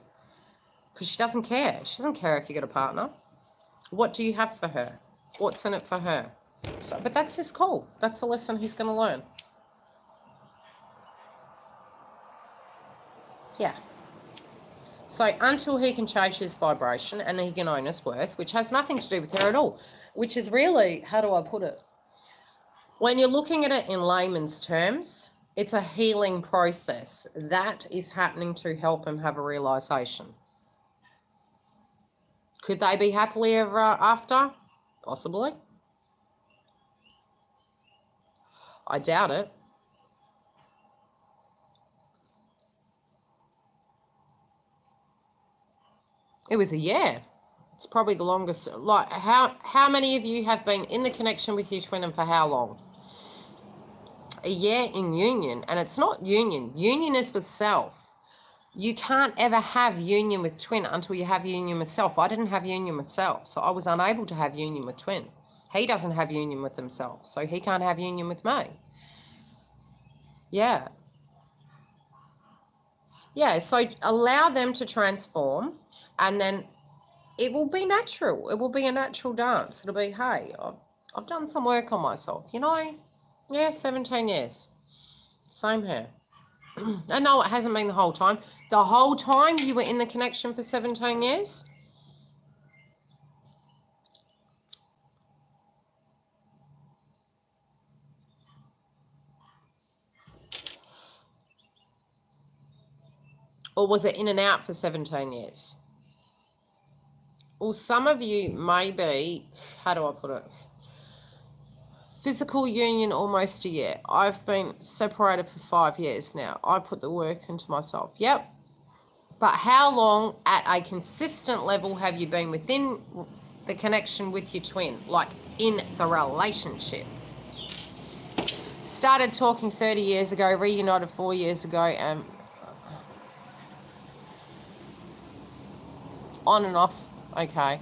[SPEAKER 1] Because she doesn't care. She doesn't care if you got a partner. What do you have for her? What's in it for her? So, but that's his call. That's a lesson he's going to learn. Yeah. So until he can change his vibration and he can own his worth, which has nothing to do with her at all, which is really, how do I put it? When you're looking at it in layman's terms, it's a healing process. That is happening to help him have a realization. Could they be happily ever after? Possibly. I doubt it. It was a year. It's probably the longest. Like, how many of you have been in the connection with your twin, and for how long? A year in union. And it's not union. Union is with self. You can't ever have union with twin until you have union with self. I didn't have union with self, so I was unable to have union with twin. He doesn't have union with himself, so he can't have union with me. Yeah. Yeah, so allow them to transform, and then it will be natural. It will be a natural dance. It'll be, hey, I've done some work on myself. You know, yeah, 17 years. Same here. And no, it hasn't been the whole time. The whole time you were in the connection for 17 years? Or was it in and out for 17 years? Well, some of you may be, how do I put it? Physical union almost a year. I've been separated for 5 years now. I put the work into myself. Yep. But how long at a consistent level have you been within the connection with your twin? Like in the relationship? Started talking 30 years ago, reunited 4 years ago, and on and off, okay.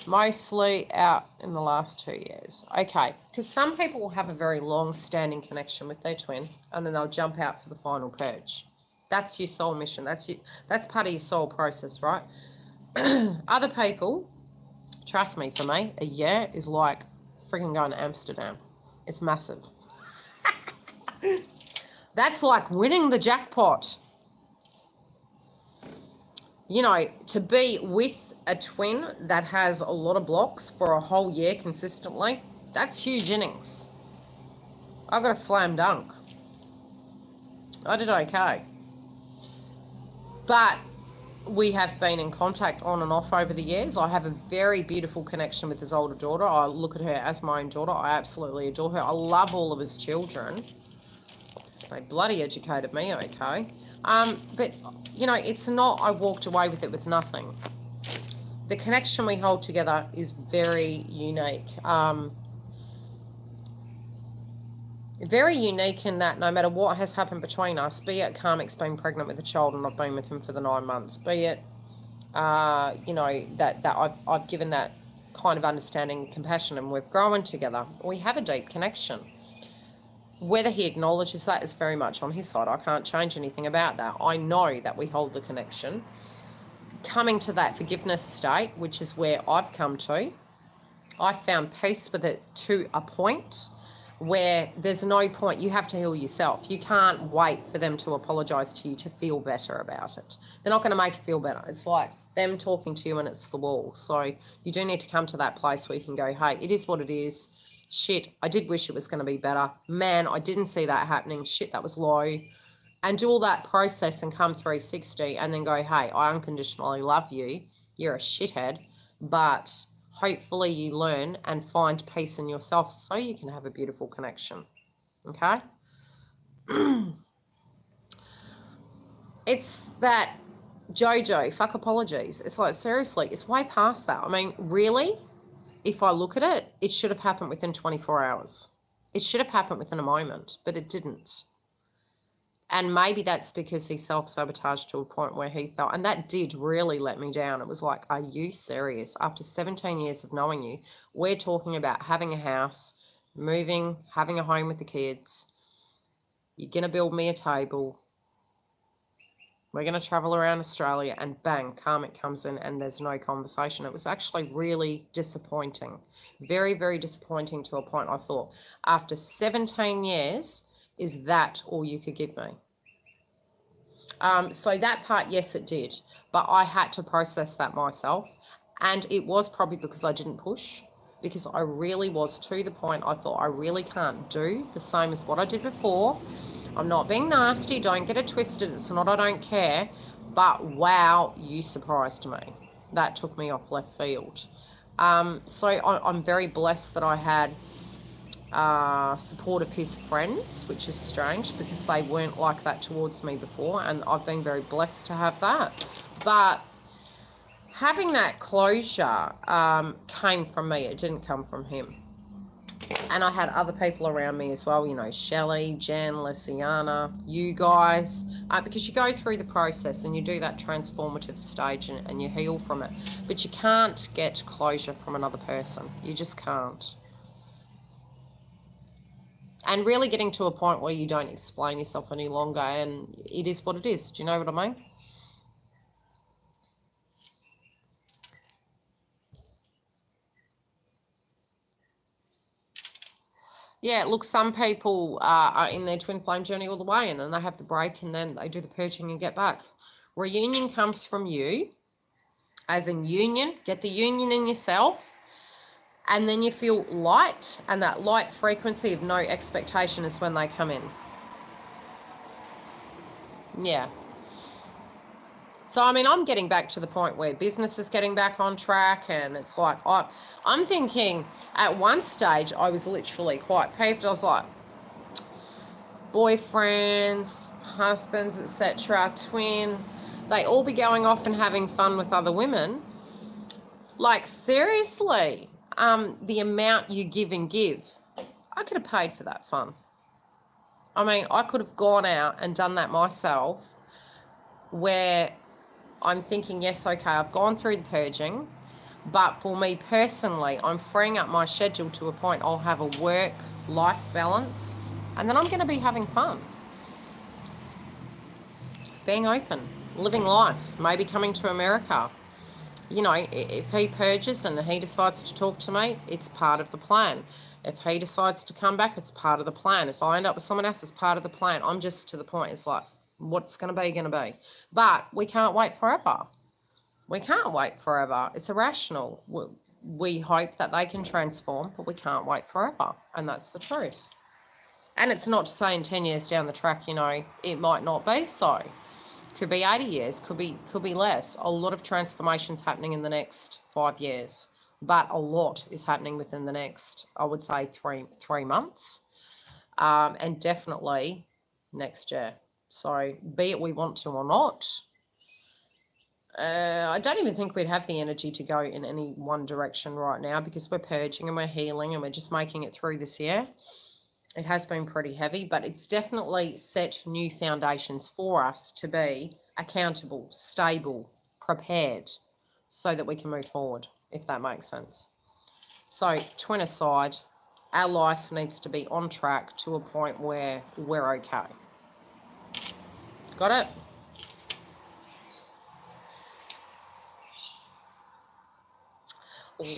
[SPEAKER 1] Mostly out in the last 2 years. Okay, because some people will have a very long-standing connection with their twin, and then they'll jump out for the final purge. That's your soul mission. That's part of your soul process, right? Other people, trust me, for me, a year is like freaking going to Amsterdam. It's massive. That's like winning the jackpot. You know, to be with a twin that has a lot of blocks for a whole year consistently, that's huge innings. I got a slam dunk. I did okay. But we have been in contact on and off over the years. I have a very beautiful connection with his older daughter. I look at her as my own daughter. I absolutely adore her. I love all of his children. They bloody educated me, okay. But, you know, it's not I walked away with it with nothing. The connection we hold together is very unique. Very unique in that no matter what has happened between us, be it Karmic's been pregnant with a child and I've been with him for the 9 months, be it, you know, that I've given that kind of understanding and compassion and we've grown together. We have a deep connection. Whether he acknowledges that is very much on his side. I can't change anything about that. I know that we hold the connection. Coming to that forgiveness state, which is where I've come to, I found peace with it to a point where there's no point. You have to heal yourself. You can't wait for them to apologise to you to feel better about it. They're not going to make you feel better. It's like them talking to you and it's the wall. So you do need to come to that place where you can go, hey, it is what it is. Shit, I did wish it was going to be better. Man, I didn't see that happening. Shit, that was low. And do all that process and come 360 and then go, hey, I unconditionally love you. You're a shithead. But hopefully you learn and find peace in yourself so you can have a beautiful connection. Okay? It's that JoJo, fuck apologies. It's like, seriously, it's way past that. I mean, really? If I look at it, it should have happened within 24 hours. It should have happened within a moment, but it didn't. And maybe that's because he self-sabotaged to a point where he felt, and that did really let me down. It was like, are you serious? After 17 years of knowing you, we're talking about having a house, moving, having a home with the kids. You're going to build me a table. We're going to travel around Australia and bang, Karmic comes in and there's no conversation. It was actually really disappointing. Very, very disappointing to a point I thought, after 17 years, is that all you could give me? So that part, yes, it did. But I had to process that myself. And it was probably because I didn't push. Because I really was to the point I thought I really can't do the same as what I did before. I'm not being nasty, don't get it twisted, it's not I don't care, but wow, you surprised me. That took me off left field. So I'm very blessed that I had support of his friends, which is strange because they weren't like that towards me before, and I've been very blessed to have that. But having that closure came from me, it didn't come from him. And I had other people around me as well, you know, Shelley, Jen, Lesiana, you guys, because you go through the process and you do that transformative stage and you heal from it. But you can't get closure from another person. You just can't. And really getting to a point where you don't explain yourself any longer and it is what it is. Do you know what I mean? Yeah, look, some people are in their twin flame journey all the way and then they have the break and then they do the purging and get back. Reunion comes from you, as in union. Get the union in yourself and then you feel light, and that light frequency of no expectation is when they come in. Yeah. So, I mean, I'm getting back to the point where business is getting back on track, and it's like, I'm thinking at one stage I was literally quite peeved. I was like, boyfriends, husbands, etc., twin, they all be going off and having fun with other women. Like, seriously, the amount you give and give, I could have paid for that fun. I mean, I could have gone out and done that myself, where I'm thinking, yes, okay, I've gone through the purging, but for me personally, I'm freeing up my schedule to a point I'll have a work-life balance, and then I'm going to be having fun. being open, living life, maybe coming to America. You know, if he purges and he decides to talk to me, it's part of the plan. If he decides to come back, it's part of the plan. If I end up with someone else, it's part of the plan. I'm just to the point. It's like, what's going to be, going to be. But we can't wait forever. We can't wait forever. It's irrational. We hope that they can transform, but we can't wait forever. And that's the truth. And it's not to say in 10 years down the track, you know, it might not be so. Could be 80 years, could be less. A lot of transformations happening in the next 5 years. But a lot is happening within the next, I would say, three months. And definitely next year. So be it we want to or not, I don't even think we'd have the energy to go in any one direction right now, because we're purging and we're healing and we're just making it through this year. It has been pretty heavy, but it's definitely set new foundations for us to be accountable, stable, prepared, so that we can move forward, if that makes sense. So, twin aside, our life needs to be on track to a point where we're okay. Got it?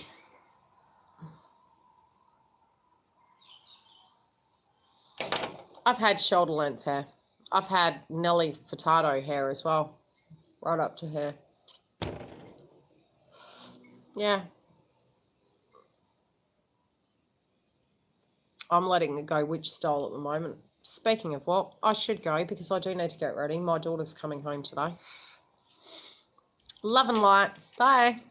[SPEAKER 1] I've had shoulder length hair. I've had Nelly Furtado hair as well. Right up to here. Yeah. I'm letting it go which style at the moment. Speaking of what, I should go because I do need to get ready. My daughter's coming home today. Love and light. Bye.